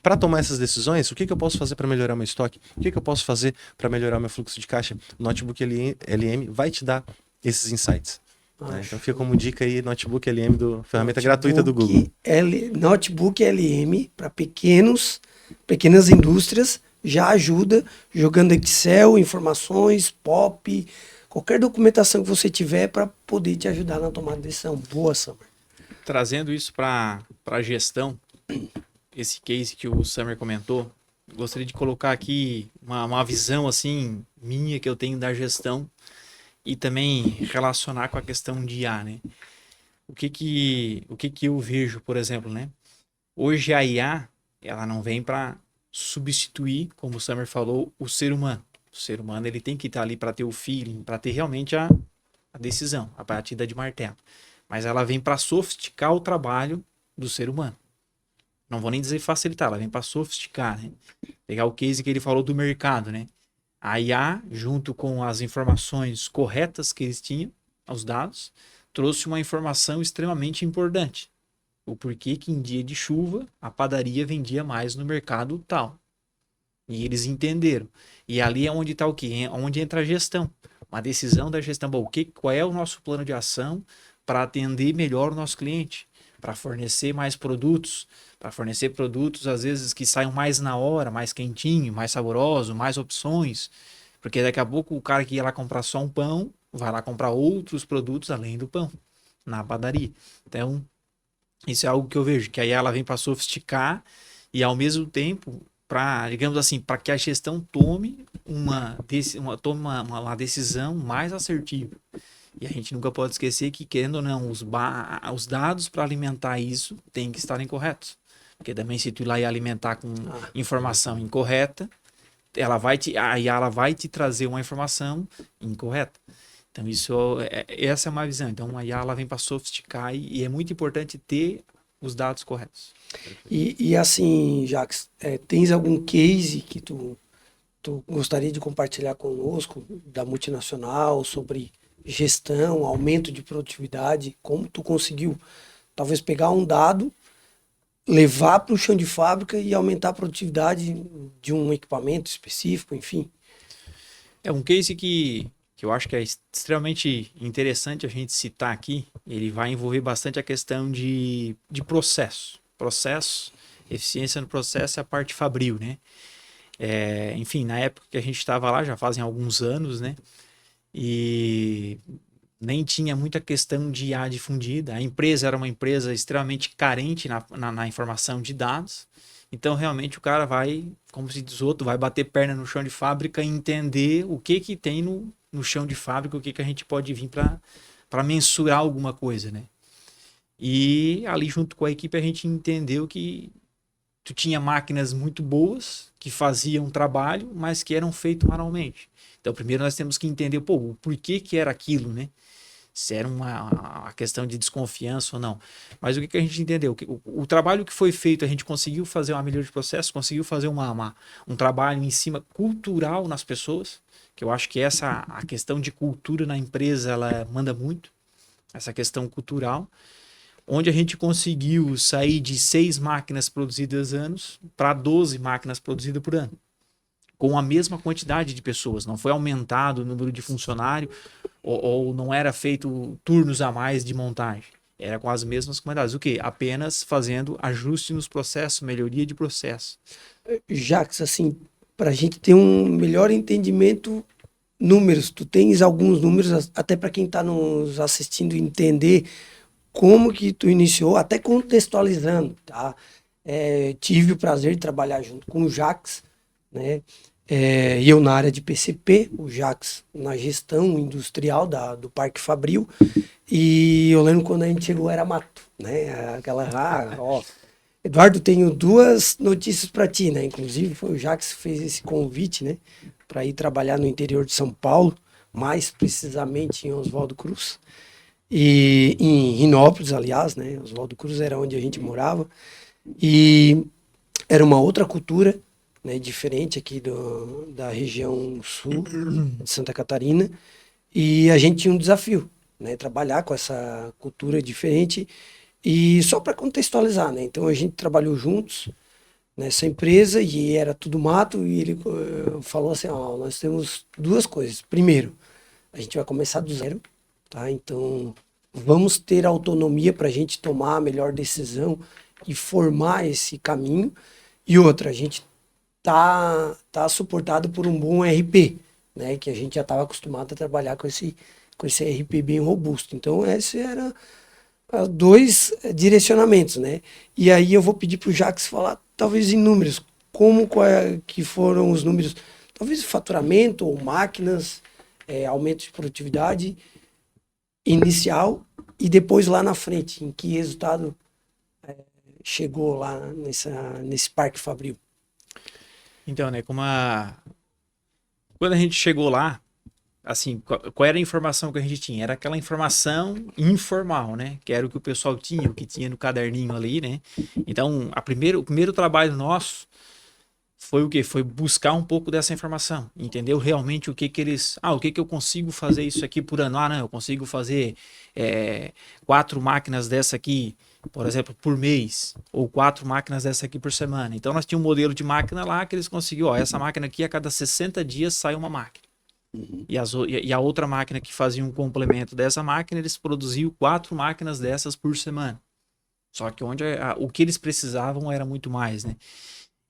para tomar essas decisões, o que eu posso fazer para melhorar meu estoque? O que eu posso fazer para melhorar meu fluxo de caixa? O Notebook LM vai te dar esses insights. Então fica como dica aí, Notebook LM, ferramenta gratuita do Google. Notebook LM para pequenas indústrias já ajuda, jogando Excel, informações, POP, qualquer documentação que você tiver para poder te ajudar na tomada de decisão. Boa, Summer. Trazendo isso para a gestão, esse case que o Summer comentou, gostaria de colocar aqui uma visão assim minha que eu tenho da gestão e também relacionar com a questão de IA, né? O que eu vejo, por exemplo, né? Hoje a IA, ela não vem para substituir, como o Summer falou, o ser humano. O ser humano, ele tem que estar ali para ter o feeling, para ter realmente a decisão, a batida de martelo. Mas ela vem para sofisticar o trabalho do ser humano. Não vou nem dizer facilitar, ela vem para sofisticar, né? Pegar o case que ele falou do mercado, né? A IA, junto com as informações corretas que eles tinham, os dados, trouxe uma informação extremamente importante. O porquê que em dia de chuva a padaria vendia mais no mercado tal. E eles entenderam. E ali é onde está o quê? Onde entra a gestão. Uma decisão da gestão. Bom, qual é o nosso plano de ação para atender melhor o nosso cliente? Para fornecer mais produtos, para fornecer produtos às vezes que saiam mais na hora, mais quentinho, mais saboroso, mais opções, porque daqui a pouco o cara que ia lá comprar só um pão, vai lá comprar outros produtos além do pão, na padaria. Então, isso é algo que eu vejo, que aí ela vem para sofisticar e ao mesmo tempo, para, digamos assim, para que a gestão tome uma decisão mais assertiva. E a gente nunca pode esquecer que, querendo ou não, os dados para alimentar isso têm que estarem corretos. Porque também se tu ir lá e alimentar com informação incorreta, ela vai te trazer uma informação incorreta. Então, essa é uma visão. Então, a IA ela vem para sofisticar e é muito importante ter os dados corretos. E assim, Jacques, tens algum case que tu gostaria de compartilhar conosco da multinacional sobre gestão, aumento de produtividade, como tu conseguiu talvez pegar um dado, levar para o chão de fábrica e aumentar a produtividade de um equipamento específico, enfim? É um case que eu acho que é extremamente interessante a gente citar aqui. Ele vai envolver bastante a questão de processo. Processo, eficiência no processo é a parte fabril, né? Enfim, na época que a gente estava lá, já fazem alguns anos, né? E nem tinha muita questão de IA difundida. A empresa era uma empresa extremamente carente na informação de dados. Então, realmente, o cara vai, como se diz outro, vai bater perna no chão de fábrica e entender o que tem no chão de fábrica, o que a gente pode vir para mensurar alguma coisa, né? E ali, junto com a equipe, a gente entendeu que tu tinha máquinas muito boas, que faziam um trabalho, mas que eram feitos manualmente. Então, primeiro nós temos que entender, pô, o porquê que era aquilo, né? Se era uma questão de desconfiança ou não. Mas o que a gente entendeu? O trabalho que foi feito, a gente conseguiu fazer uma melhoria de processo, conseguiu fazer um trabalho em cima cultural nas pessoas, que eu acho que a questão de cultura na empresa, ela manda muito, essa questão cultural, onde a gente conseguiu sair de 6 máquinas produzidas anos para 12 máquinas produzidas por ano, com a mesma quantidade de pessoas. Não foi aumentado o número de funcionários ou não era feito turnos a mais de montagem. Era com as mesmas quantidades. O quê? Apenas fazendo ajuste nos processos, melhoria de processo. Jacques, assim, para a gente ter um melhor entendimento, números, tu tens alguns números, até para quem está nos assistindo entender como que tu iniciou, até contextualizando, tá? Tive o prazer de trabalhar junto com o Jacques, né? Eu na área de PCP, o Jacques na gestão industrial do Parque Fabril, e eu lembro quando a gente chegou era mato, né? Eduardo, tenho 2 notícias para ti, né? Inclusive foi o Jacques que fez esse convite, né? Para ir trabalhar no interior de São Paulo, mais precisamente em Oswaldo Cruz. E em Rinópolis, aliás, né? Oswaldo Cruz era onde a gente morava. E era uma outra cultura, né? Diferente aqui da região sul de Santa Catarina. E a gente tinha um desafio, né? Trabalhar com essa cultura diferente. E só para contextualizar, né? Então a gente trabalhou juntos nessa empresa e era tudo mato. E ele falou assim: ó, nós temos 2 coisas. Primeiro, a gente vai começar do zero. Tá? Então, vamos ter autonomia para a gente tomar a melhor decisão e formar esse caminho. E outra, a gente tá suportado por um bom RP, né? Que a gente já estava acostumado a trabalhar com esse RP bem robusto. Então, esse era 2 direcionamentos, né? E aí eu vou pedir para o Jacques falar, talvez em números, que foram os números, talvez faturamento ou máquinas, aumento de produtividade inicial e depois lá na frente, em que resultado chegou lá nesse Parque Fabril. Então, né, quando a gente chegou lá, assim, qual era a informação que a gente tinha? Era aquela informação informal, né? Que era o que o pessoal tinha, o que tinha no caderninho ali, né? Então, o primeiro trabalho nosso foi o quê? Foi buscar um pouco dessa informação, entendeu realmente o que eles... o que eu consigo fazer isso aqui por ano? Não, eu consigo fazer 4 máquinas dessa aqui, por exemplo, por mês, ou 4 máquinas dessa aqui por semana. Então, nós tínhamos um modelo de máquina lá que eles conseguiam, essa máquina aqui, a cada 60 dias sai uma máquina. E a outra máquina que fazia um complemento dessa máquina, eles produziam 4 máquinas dessas por semana. Só que o que eles precisavam era muito mais, né?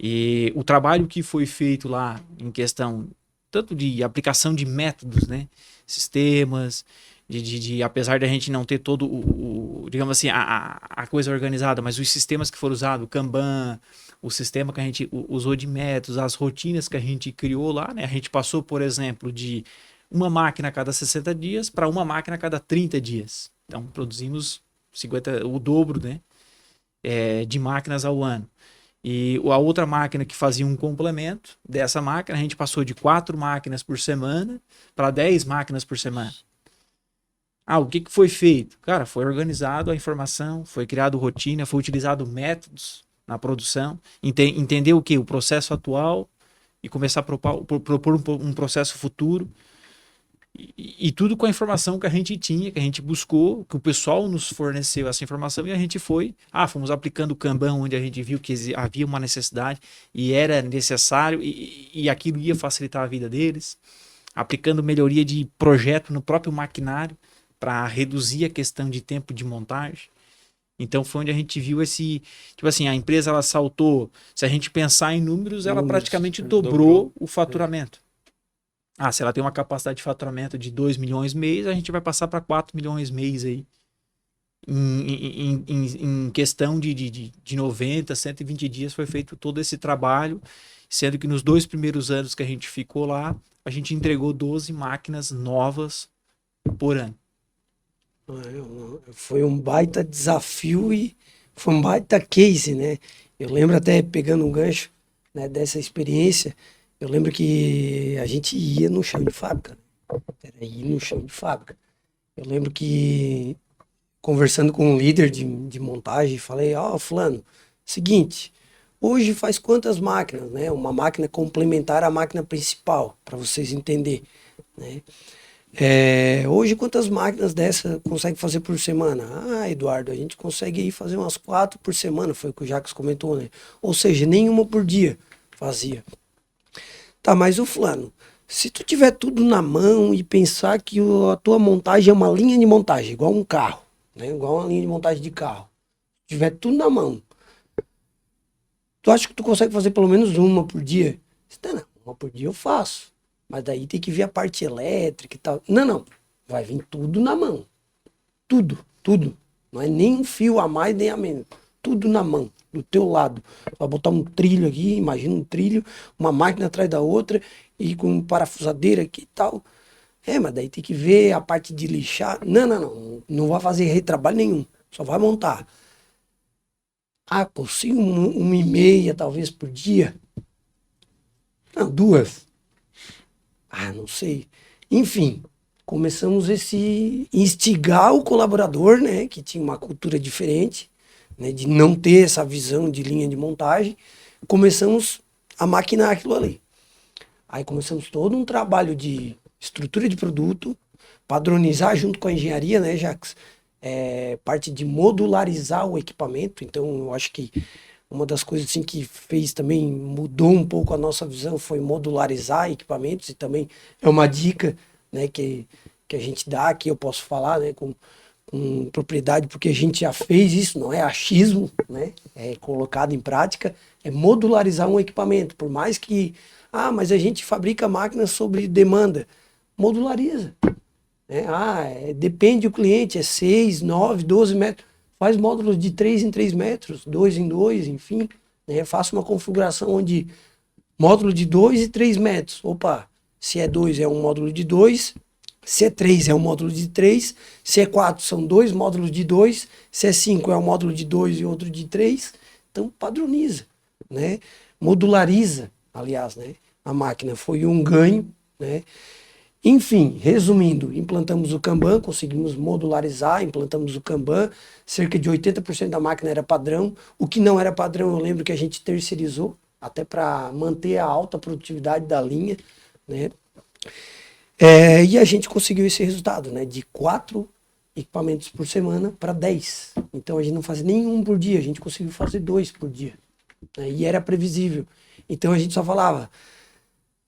E o trabalho que foi feito lá em questão tanto de aplicação de métodos, né? Sistemas, apesar de a gente não ter todo digamos assim, a coisa organizada, mas os sistemas que foram usados, o Kanban, o sistema que a gente usou de métodos, as rotinas que a gente criou lá, né? A gente passou, por exemplo, de uma máquina a cada 60 dias para uma máquina a cada 30 dias. Então, produzimos o dobro, né? De máquinas ao ano. E a outra máquina que fazia um complemento dessa máquina, a gente passou de 4 máquinas por semana para 10 máquinas por semana. O que foi feito? Cara, foi organizado a informação, foi criado rotina, foi utilizado métodos na produção, entender o que? O processo atual e começar a propor um processo futuro. E tudo com a informação que a gente tinha, que a gente buscou, que o pessoal nos forneceu essa informação e a gente fomos aplicando o Kanban onde a gente viu que havia uma necessidade e era necessário e aquilo ia facilitar a vida deles, aplicando melhoria de projeto no próprio maquinário para reduzir a questão de tempo de montagem. Então foi onde a gente viu tipo assim, a empresa ela saltou, se a gente pensar em números, ela praticamente dobrou o faturamento. Se ela tem uma capacidade de faturamento de 2 milhões mês, a gente vai passar para 4 milhões mês aí. Em questão de 90, 120 dias foi feito todo esse trabalho, sendo que nos 2 primeiros anos que a gente ficou lá, a gente entregou 12 máquinas novas por ano. Foi um baita desafio e foi um baita case, né? Eu lembro até pegando um gancho, né, dessa experiência, eu lembro que a gente ia no chão de fábrica, né? Era ir no chão de fábrica. Eu lembro que conversando com um líder de montagem, falei, ó, fulano, seguinte, hoje faz quantas máquinas, né? Uma máquina complementar à máquina principal, para vocês entenderem, né? Hoje, quantas máquinas dessa consegue fazer por semana? Ah, Eduardo, a gente consegue aí fazer umas 4 por semana, foi o que o Jacques comentou, né? Ou seja, nenhuma por dia fazia. Tá, mas o fulano, se tu tiver tudo na mão e pensar que a tua montagem é uma linha de montagem, igual um carro, né? Igual uma linha de montagem de carro. Se tiver tudo na mão, tu acha que tu consegue fazer pelo menos uma por dia? Não, uma por dia eu faço. Mas daí tem que ver a parte elétrica e tal. Não, não. Vai vir tudo na mão. Tudo, tudo. Não é nem um fio a mais nem a menos. Tudo na mão, do teu lado. Vai botar um trilho aqui, imagina um trilho, uma máquina atrás da outra e com parafusadeira aqui e tal. Mas daí tem que ver a parte de lixar. Não, não, não. Não vai fazer retrabalho nenhum. Só vai montar. Ah, consigo uma e meia talvez por dia? Não, 2. Ah, não sei. Enfim, começamos esse instigar o colaborador, né, que tinha uma cultura diferente, né, de não ter essa visão de linha de montagem. Começamos a maquinar aquilo ali. Aí começamos todo um trabalho de estrutura de produto, padronizar junto com a engenharia, né, Jacques? Parte de modularizar o equipamento. Então, eu acho que uma das coisas assim, que fez também, mudou um pouco a nossa visão, foi modularizar equipamentos, e também é uma dica, né, que a gente dá, que eu posso falar, né, com propriedade, porque a gente já fez isso, não é achismo, né, é colocado em prática, é modularizar um equipamento, por mais que, mas a gente fabrica máquinas sobre demanda, modulariza, né? Depende do cliente, é 6, 9, 12 metros. Faz módulos de 3 em 3 metros, 2 em 2, enfim. Né? Faça uma configuração onde módulo de 2 e 3 metros. Opa, se é 2 é um módulo de 2, se é 3 é um módulo de 3, se é 4 são 2 módulos de 2, se é 5 é um módulo de 2 e outro de 3. Então padroniza, né? Modulariza, aliás, né? A máquina foi um ganho, né? Enfim, resumindo, implantamos o Kanban, conseguimos modularizar, implantamos o Kanban, cerca de 80% da máquina era padrão. O que não era padrão, eu lembro que a gente terceirizou, até para manter a alta produtividade da linha, né? E a gente conseguiu esse resultado, né? De 4 equipamentos por semana para 10. Então a gente não fazia nenhum por dia, a gente conseguiu fazer 2 por dia, né? E era previsível. Então a gente só falava,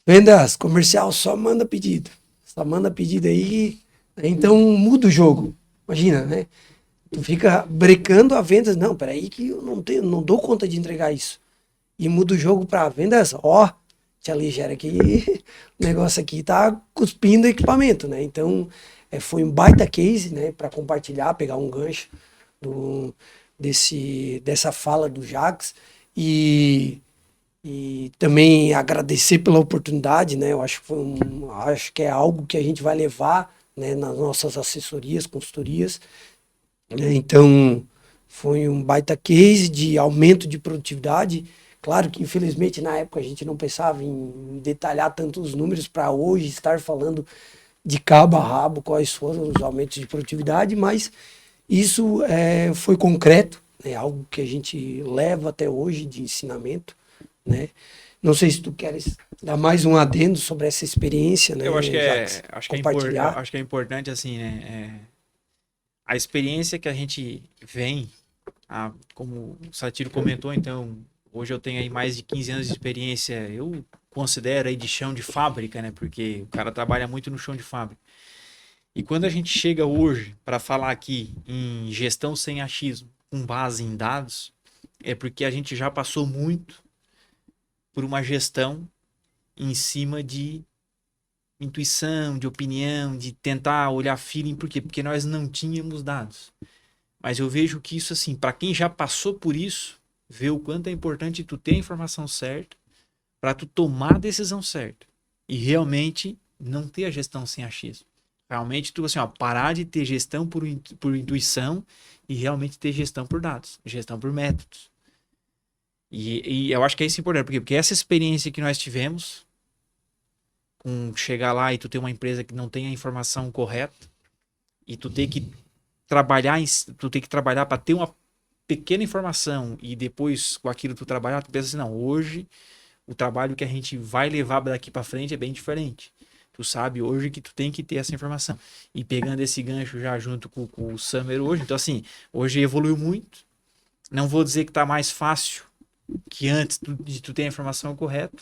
vendas, comercial, só manda pedido. Só manda pedido aí, então muda o jogo. Imagina, né? Tu fica brecando a vendas. Não, peraí que eu não dou conta de entregar isso. E muda o jogo para vendas. Ó, tia Ligera aqui, o negócio aqui tá cuspindo equipamento, né? Então, foi um baita case, né? Para compartilhar, pegar um gancho dessa fala do Jacques. E também agradecer pela oportunidade, né? Eu acho acho que é algo que a gente vai levar, né, nas nossas assessorias, consultorias, né? Então, foi um baita case de aumento de produtividade. Claro que, infelizmente, na época a gente não pensava em detalhar tantos números para hoje estar falando de cabo a rabo quais foram os aumentos de produtividade, mas isso foi concreto, né? Algo que a gente leva até hoje de ensinamento, né? Não sei se tu queres dar mais um adendo sobre essa experiência, né? Eu acho que Jacques? Compartilhar. acho que é importante assim, né? A experiência que a gente vem, como o Satiro comentou, então hoje eu tenho aí mais de 15 anos de experiência, eu considero aí de chão de fábrica, né? Porque o cara trabalha muito no chão de fábrica. E quando a gente chega hoje para falar aqui em gestão sem achismo, com base em dados, é porque a gente já passou muito por uma gestão em cima de intuição, de opinião, de tentar olhar feeling. Por quê? Porque nós não tínhamos dados. Mas eu vejo que isso, assim, para quem já passou por isso, vê o quanto é importante tu ter a informação certa para tu tomar a decisão certa. E realmente não ter a gestão sem achismo. Realmente tu, assim, ó, parar de ter gestão por intuição e realmente ter gestão por dados, gestão por métodos. E eu acho que é isso importante, porque essa experiência que nós tivemos, com chegar lá e tu ter uma empresa que não tem a informação correta, e tu ter que trabalhar para ter uma pequena informação e depois com aquilo tu trabalhar, tu pensa assim, não, hoje o trabalho que a gente vai levar daqui para frente é bem diferente. Tu sabe hoje que tu tem que ter essa informação. E pegando esse gancho já junto com o Summer hoje, então assim, hoje evoluiu muito. Não vou dizer que tá mais fácil que antes de tu ter a informação correta,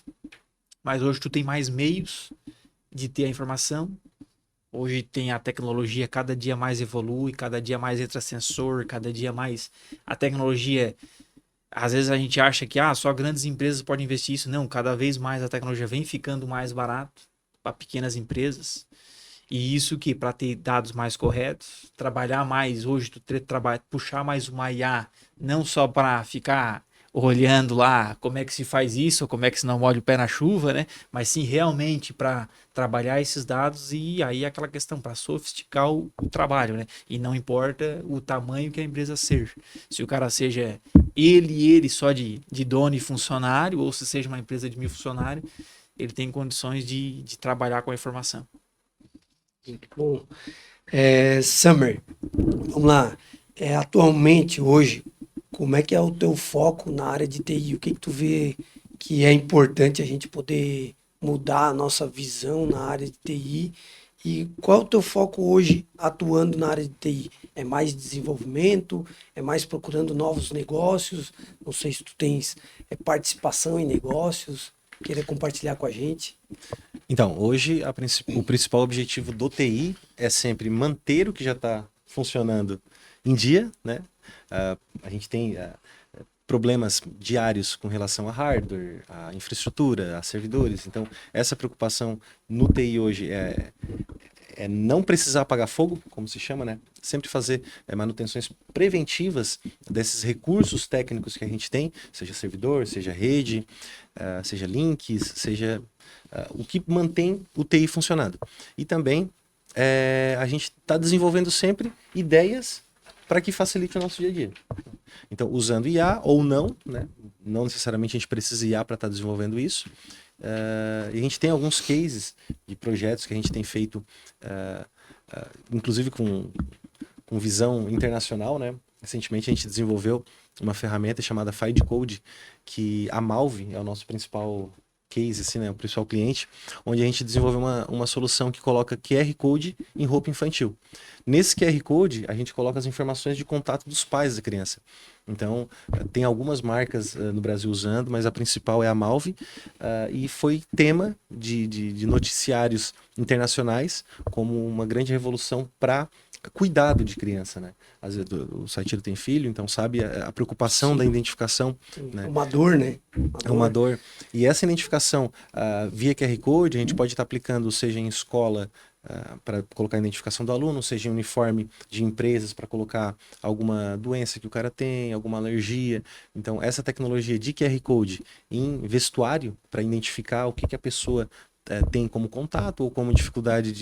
mas hoje tu tem mais meios de ter a informação. Hoje tem a tecnologia, cada dia mais evolui, cada dia mais entra sensor, cada dia mais a tecnologia. Às vezes a gente acha que só grandes empresas podem investir isso. Não, cada vez mais a tecnologia vem ficando mais barato para pequenas empresas. E isso que para ter dados mais corretos, trabalhar mais hoje, puxar mais uma IA, não só para ficar olhando lá como é que se faz isso, ou como é que se não molha o pé na chuva, né? Mas sim realmente para trabalhar esses dados e aí aquela questão para sofisticar o trabalho, né? E não importa o tamanho que a empresa seja. Se o cara seja ele só de dono e funcionário, ou se seja uma empresa de 1000 funcionários, ele tem condições de trabalhar com a informação. Muito bom. Summer, vamos lá. Atualmente, hoje, como é que é o teu foco na área de TI? O que tu vê que é importante a gente poder mudar a nossa visão na área de TI? E qual é o teu foco hoje atuando na área de TI? É mais desenvolvimento? É mais procurando novos negócios? Não sei se tu tens participação em negócios, queira compartilhar com a gente. Então, hoje o principal objetivo do TI é sempre manter o que já está funcionando em dia, né? A gente tem problemas diários com relação a hardware, a infraestrutura, a servidores. Então, essa preocupação no TI hoje é não precisar apagar fogo, como se chama, né? Sempre fazer manutenções preventivas desses recursos técnicos que a gente tem, seja servidor, seja rede, seja links, seja o que mantém o TI funcionando. E também a gente está desenvolvendo sempre ideias para que facilite o nosso dia a dia. Então, usando IA ou não, né? Não necessariamente a gente precisa IA para estar desenvolvendo isso. E a gente tem alguns cases de projetos que a gente tem feito, inclusive com visão internacional, né? Recentemente a gente desenvolveu uma ferramenta chamada FideCode, que a Malve é o nosso principal case, assim, né? O principal cliente, onde a gente desenvolveu uma solução que coloca QR Code em roupa infantil. Nesse QR Code, a gente coloca as informações de contato dos pais da criança. Então, tem algumas marcas no Brasil usando, mas a principal é a Malve, e foi tema de noticiários internacionais como uma grande revolução para cuidado de criança, né? Às vezes o Saitiro tem filho, então sabe a preocupação da identificação, né? Uma dor, né? É uma dor. E essa identificação via QR Code, a gente pode estar aplicando, seja em escola, para colocar a identificação do aluno, seja em uniforme de empresas para colocar alguma doença que o cara tem, alguma alergia. Então, essa tecnologia de QR Code em vestuário, para identificar o que a pessoa tem como contato ou como dificuldade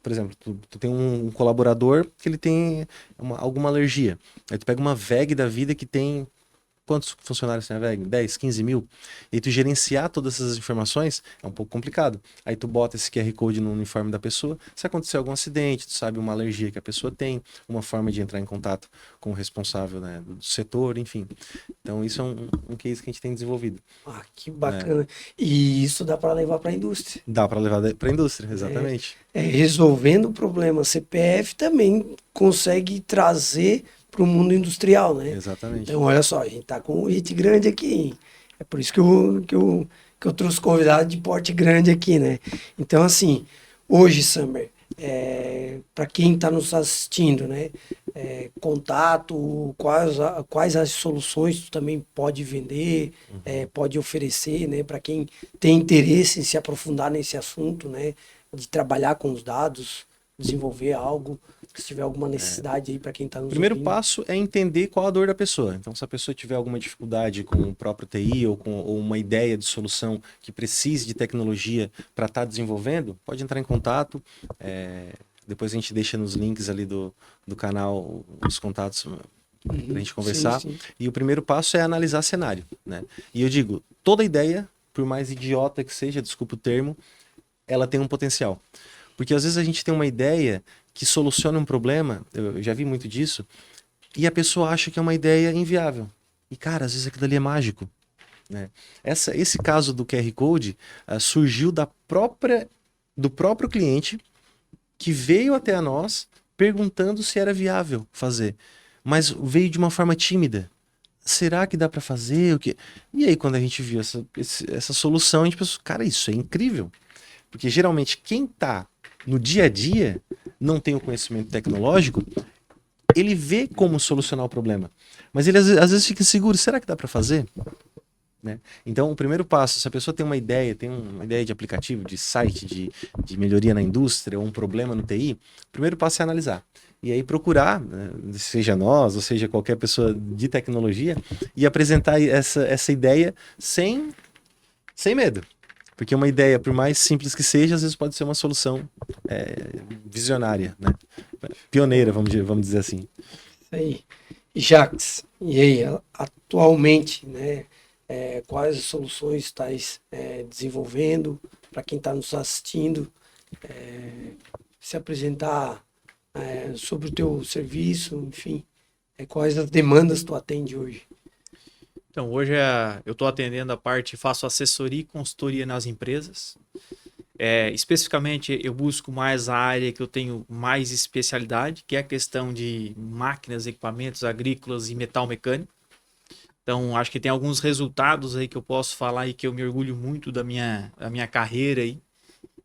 por exemplo, tu tem um colaborador que ele tem alguma alergia. Aí tu pega uma VEG da vida que tem... Quantos funcionários tem a VEG? 10, 15 mil? E tu gerenciar todas essas informações é um pouco complicado. Aí tu bota esse QR Code no uniforme da pessoa, se acontecer algum acidente, tu sabe uma alergia que a pessoa tem, uma forma de entrar em contato com o responsável, né, do setor, enfim. Então isso é um case que a gente tem desenvolvido. Que bacana. E isso dá para levar para a indústria. Dá para levar para a indústria, exatamente. Resolvendo o problema CPF também consegue trazer para o mundo industrial, né? Exatamente. Então, olha só, a gente tá com um hit grande aqui, hein? É por isso que eu trouxe convidado de porte grande aqui, né? Então, assim, hoje, Summer, para quem está nos assistindo, né? Contato, quais as soluções tu também pode vender, pode oferecer, né? Para quem tem interesse em se aprofundar nesse assunto, né? De trabalhar com os dados, desenvolver algo, se tiver alguma necessidade aí para quem está nos O primeiro ouvindo. passo é entender qual a dor da pessoa. Então, se a pessoa tiver alguma dificuldade com o próprio TI ou uma ideia de solução que precise de tecnologia para estar desenvolvendo, pode entrar em contato. Depois a gente deixa nos links ali do canal os contatos para a gente conversar. Sim. E o primeiro passo é analisar cenário, né? E eu digo, toda ideia, por mais idiota que seja, desculpa o termo, ela tem um potencial. Porque às vezes a gente tem uma ideia que soluciona um problema, eu já vi muito disso, e a pessoa acha que é uma ideia inviável. E, cara, às vezes aquilo ali é mágico, né? Esse caso do QR Code surgiu do próprio cliente que veio até a nós perguntando se era viável fazer. Mas veio de uma forma tímida. Será que dá para fazer? O quê? E aí, quando a gente viu essa solução, a gente pensou, cara, isso é incrível. Porque geralmente quem está no dia a dia, não tem o conhecimento tecnológico, ele vê como solucionar o problema. Mas ele às vezes fica inseguro, será que dá para fazer? Né? Então, o primeiro passo, se a pessoa tem uma ideia de aplicativo, de site, de melhoria na indústria, ou um problema no TI, o primeiro passo é analisar. E aí procurar, né, seja nós, ou seja qualquer pessoa de tecnologia, e apresentar essa ideia sem medo. Porque uma ideia, por mais simples que seja, às vezes pode ser uma solução visionária, né? Pioneira, vamos dizer assim. Isso aí. E Jacques, e aí, atualmente, né, quais as soluções estás desenvolvendo para quem está nos assistindo, se apresentar sobre o teu serviço, enfim, quais as demandas tu atende hoje? Então, hoje eu estou atendendo a parte, faço assessoria e consultoria nas empresas. Especificamente, eu busco mais a área que eu tenho mais especialidade, que é a questão de máquinas, equipamentos agrícolas e metal mecânico. Então, acho que tem alguns resultados aí que eu posso falar e que eu me orgulho muito da minha carreira aí.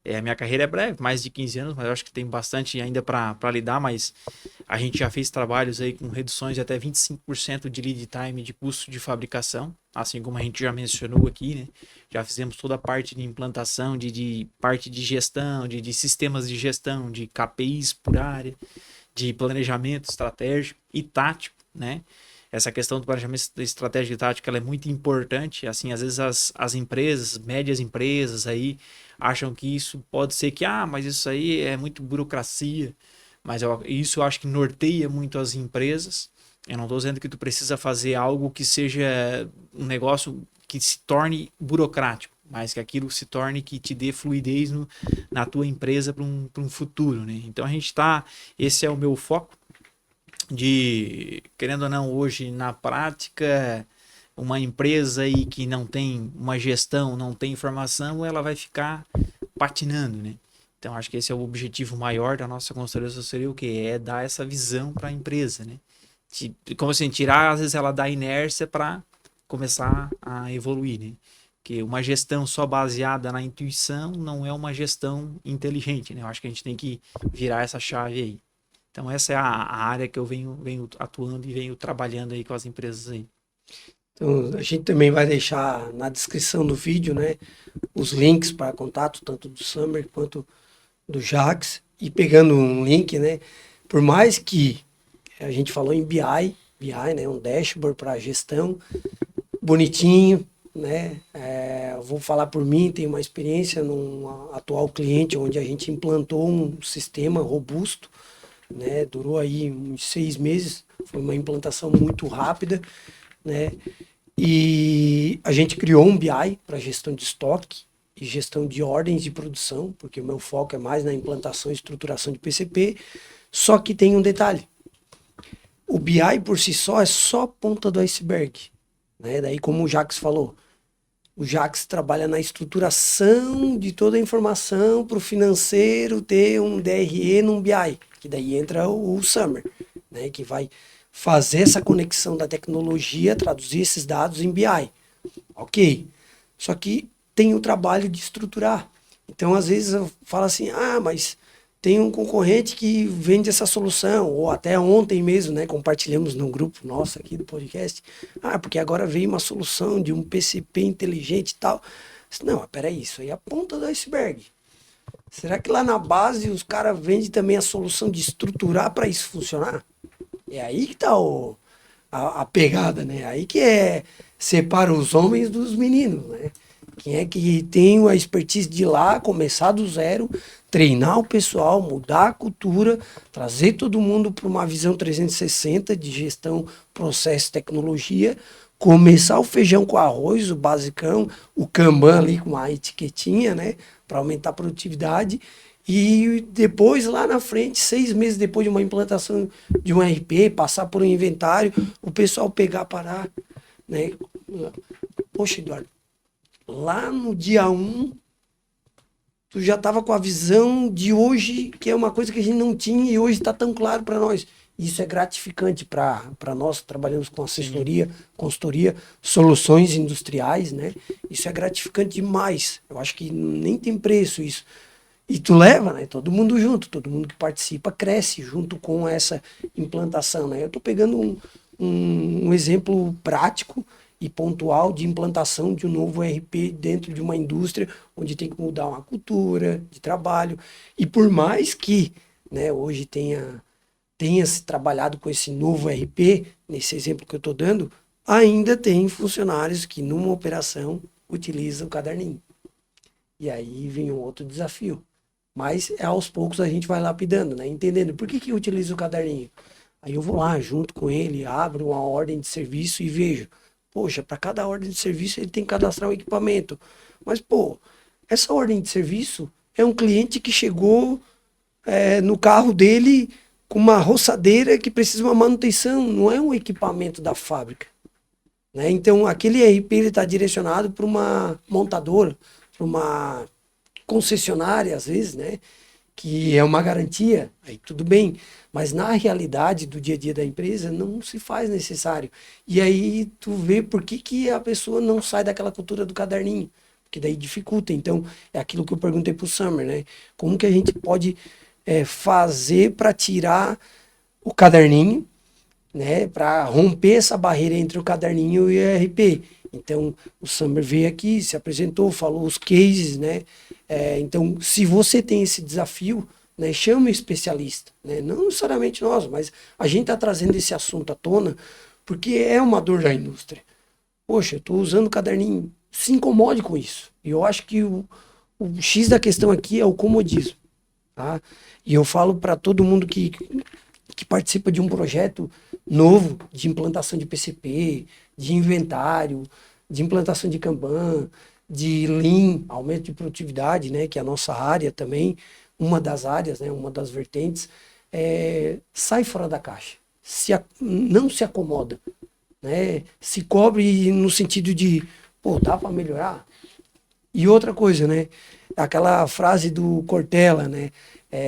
A minha carreira é breve, mais de 15 anos, mas eu acho que tem bastante ainda para lidar, mas a gente já fez trabalhos aí com reduções de até 25% de lead time de custo de fabricação, assim como a gente já mencionou aqui, né? Já fizemos toda a parte de implantação, de parte de gestão, de sistemas de gestão, de KPIs por área, de planejamento estratégico e tático, né? Essa questão do planejamento estratégico e tático, ela é muito importante. Assim, às vezes as empresas, médias empresas aí, acham que isso pode ser que, mas isso aí é muito burocracia. Mas isso eu acho que norteia muito as empresas. Eu não estou dizendo que tu precisa fazer algo que seja um negócio que se torne burocrático, mas que aquilo se torne, que te dê fluidez na tua empresa para um futuro, né? Então esse é o meu foco. Querendo ou não, hoje na prática, uma empresa aí que não tem uma gestão, não tem informação, ela vai ficar patinando, né? Então, acho que esse é o objetivo maior da nossa consultoria assessoria, o quê? É dar essa visão para a empresa, né? Como assim, tirar, às vezes, ela da inércia para começar a evoluir, né? Porque uma gestão só baseada na intuição não é uma gestão inteligente, né? Eu acho que a gente tem que virar essa chave aí. Então, essa é a área que eu venho atuando e venho trabalhando aí com as empresas aí. Então, a gente também vai deixar na descrição do vídeo, né, os links para contato, tanto do Summer quanto do Jacques. E pegando um link, né, por mais que a gente falou em BI, né, um dashboard para gestão, bonitinho, né, vou falar por mim, tenho uma experiência num atual cliente onde a gente implantou um sistema robusto, né, durou aí uns 6 meses, foi uma implantação muito rápida, né, e a gente criou um BI para gestão de estoque e gestão de ordens de produção, porque o meu foco é mais na implantação e estruturação de PCP, só que tem um detalhe, o BI por si só é só a ponta do iceberg, né, daí como o Jacques falou, o Jacques trabalha na estruturação de toda a informação para o financeiro ter um DRE num BI, que daí entra o Summer, né, que vai fazer essa conexão da tecnologia, traduzir esses dados em BI. Ok. Só que tem o trabalho de estruturar. Então, às vezes, eu falo assim, mas tem um concorrente que vende essa solução, ou até ontem mesmo, né, compartilhamos num grupo nosso aqui do podcast, porque agora veio uma solução de um PCP inteligente e tal. Não, peraí, isso aí é a ponta do iceberg. Será que lá na base os caras vendem também a solução de estruturar para isso funcionar? É aí que tá a pegada, né? Aí que separa os homens dos meninos, né? Quem é que tem a expertise de ir lá, começar do zero, treinar o pessoal, mudar a cultura, trazer todo mundo para uma visão 360 de gestão, processo, tecnologia, começar o feijão com arroz, o basicão, o Kanban ali com uma etiquetinha, né, para aumentar a produtividade. E depois, lá na frente, 6 meses depois de uma implantação de um RP, passar por um inventário, o pessoal pegar, parar, né? Poxa, Eduardo, lá no dia 1, tu já estava com a visão de hoje, que é uma coisa que a gente não tinha e hoje está tão claro para nós. Isso é gratificante para nós que trabalhamos com assessoria, consultoria, soluções industriais, né? Isso é gratificante demais. Eu acho que nem tem preço isso. E tu leva, né? Todo mundo junto, todo mundo que participa cresce junto com essa implantação, né? Eu estou pegando um exemplo prático e pontual de implantação de um novo ERP dentro de uma indústria onde tem que mudar uma cultura de trabalho. E por mais que, né, hoje tenha se trabalhado com esse novo ERP, nesse exemplo que eu estou dando, ainda tem funcionários que numa operação utilizam o caderninho. E aí vem um outro desafio. Mas aos poucos a gente vai lapidando, né? Entendendo por que eu utilizo o caderninho. Aí eu vou lá junto com ele, abro uma ordem de serviço e vejo. Poxa, para cada ordem de serviço ele tem que cadastrar um equipamento. Mas, pô, essa ordem de serviço é um cliente que chegou no carro dele com uma roçadeira que precisa de uma manutenção, não é um equipamento da fábrica, né? Então, aquele ERP está direcionado para uma montadora, para uma concessionária, às vezes, né? Que é uma garantia, aí tudo bem, mas na realidade do dia a dia da empresa não se faz necessário. E aí tu vê por que a pessoa não sai daquela cultura do caderninho, porque daí dificulta. Então, é aquilo que eu perguntei para o Summer, né? Como que a gente pode fazer para tirar o caderninho, né? Para romper essa barreira entre o caderninho e o ERP. Então, o Summer veio aqui, se apresentou, falou os cases, né? Então, se você tem esse desafio, né, chame um especialista, né? Não necessariamente nós, mas a gente está trazendo esse assunto à tona porque é uma dor da indústria. Poxa, eu estou usando o caderninho, se incomode com isso. E eu acho que o X da questão aqui é o comodismo, tá? E eu falo para todo mundo que participa de um projeto novo de implantação de PCP, de inventário, de implantação de Kanban, de Lean, aumento de produtividade, né, que é a nossa área também, uma das áreas, né, uma das vertentes, sai fora da caixa, não se acomoda, né, se cobre no sentido de, pô, dá para melhorar? E outra coisa, né, aquela frase do Cortella, né,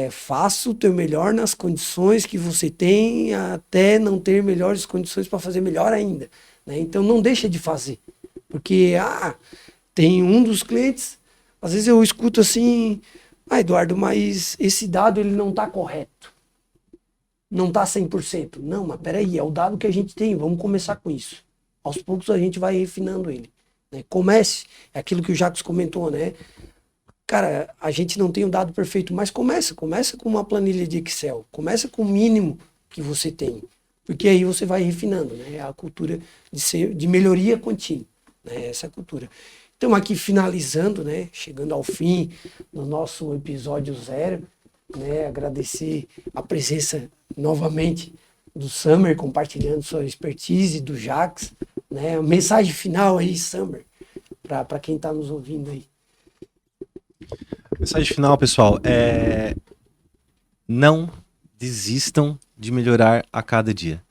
faça o teu melhor nas condições que você tem até não ter melhores condições para fazer melhor ainda, né? Então não deixa de fazer, porque tem um dos clientes, às vezes eu escuto assim, Eduardo, mas esse dado ele não está correto, não está 100%. Não, mas peraí, é o dado que a gente tem, vamos começar com isso. Aos poucos a gente vai refinando ele, né? Comece, é aquilo que o Jacques comentou, né? Cara, a gente não tem um dado perfeito, mas começa com uma planilha de Excel, começa com o mínimo que você tem, porque aí você vai refinando, né? É a cultura de melhoria contínua, né? Essa cultura. Então aqui finalizando, né? Chegando ao fim do nosso episódio 0, né? Agradecer a presença novamente do Summer, compartilhando sua expertise, do Jacques, né? Mensagem final aí, Summer, para quem está nos ouvindo aí. Mensagem final, pessoal, não desistam de melhorar a cada dia.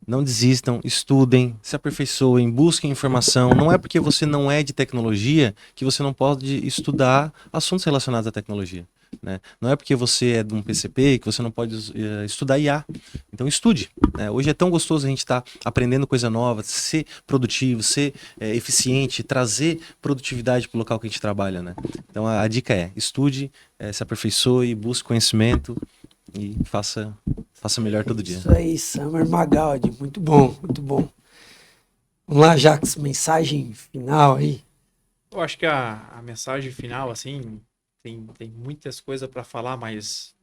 Não desistam, estudem, se aperfeiçoem, busquem informação. Não é porque você não é de tecnologia que você não pode estudar assuntos relacionados à tecnologia, né? Não é porque você é de um PCP que você não pode estudar IA. Então estude, né? Hoje é tão gostoso a gente estar aprendendo coisa nova, ser produtivo, ser eficiente, trazer produtividade para o local que a gente trabalha, né? Então a dica é estude, se aperfeiçoe, busque conhecimento e faça melhor todo dia. Isso aí, Summer Magaldi, muito bom, muito bom. Vamos lá, Jacques, mensagem final aí. Eu acho que a mensagem final, assim, tem muitas coisas para falar, mas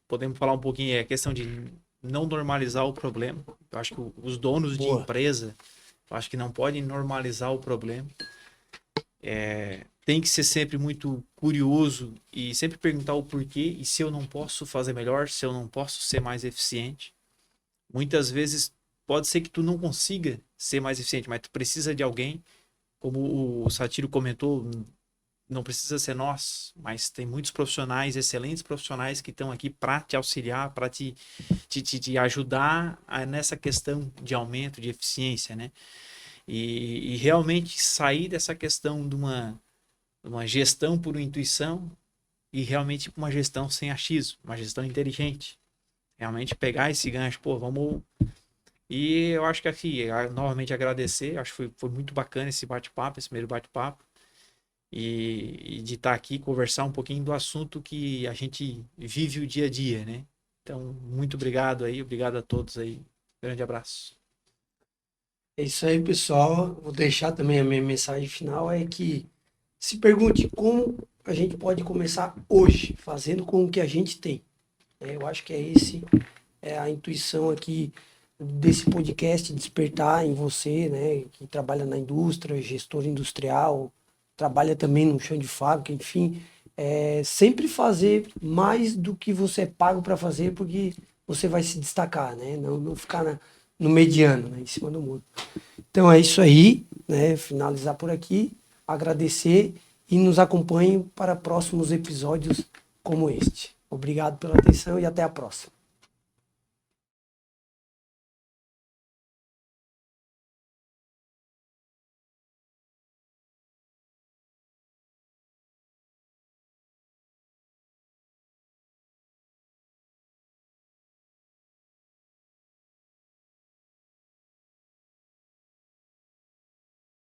podemos falar um pouquinho, é a questão de não normalizar o problema. Eu acho que os donos de Boa. empresa, eu acho que não podem normalizar o problema. Tem que ser sempre muito curioso e sempre perguntar o porquê e se eu não posso fazer melhor, se eu não posso ser mais eficiente. Muitas vezes pode ser que tu não consiga ser mais eficiente, mas tu precisa de alguém, como o Satiro comentou, não precisa ser nós, mas tem muitos profissionais, excelentes profissionais que estão aqui para te auxiliar, para te ajudar nessa questão de aumento, de eficiência, né? E realmente sair dessa questão de uma gestão por intuição e realmente uma gestão sem achismo, uma gestão inteligente. Realmente pegar esse gancho, pô, vamos. E eu acho que aqui, novamente agradecer, acho que foi muito bacana esse bate-papo, esse primeiro bate-papo. E de estar aqui, conversar um pouquinho do assunto que a gente vive o dia a dia, né? Então, muito obrigado aí, obrigado a todos aí. Grande abraço. É isso aí, pessoal. Vou deixar também a minha mensagem final, é que se pergunte como a gente pode começar hoje, fazendo com o que a gente tem. Eu acho que é a intuição aqui desse podcast, despertar em você, né, que trabalha na indústria, gestor industrial, trabalha também no chão de fábrica, enfim, sempre fazer mais do que você é pago para fazer, porque você vai se destacar, né? Não ficar no mediano, né, em cima do muro. Então é isso aí, né? Finalizar por aqui, agradecer e nos acompanhem para próximos episódios como este. Obrigado pela atenção e até a próxima.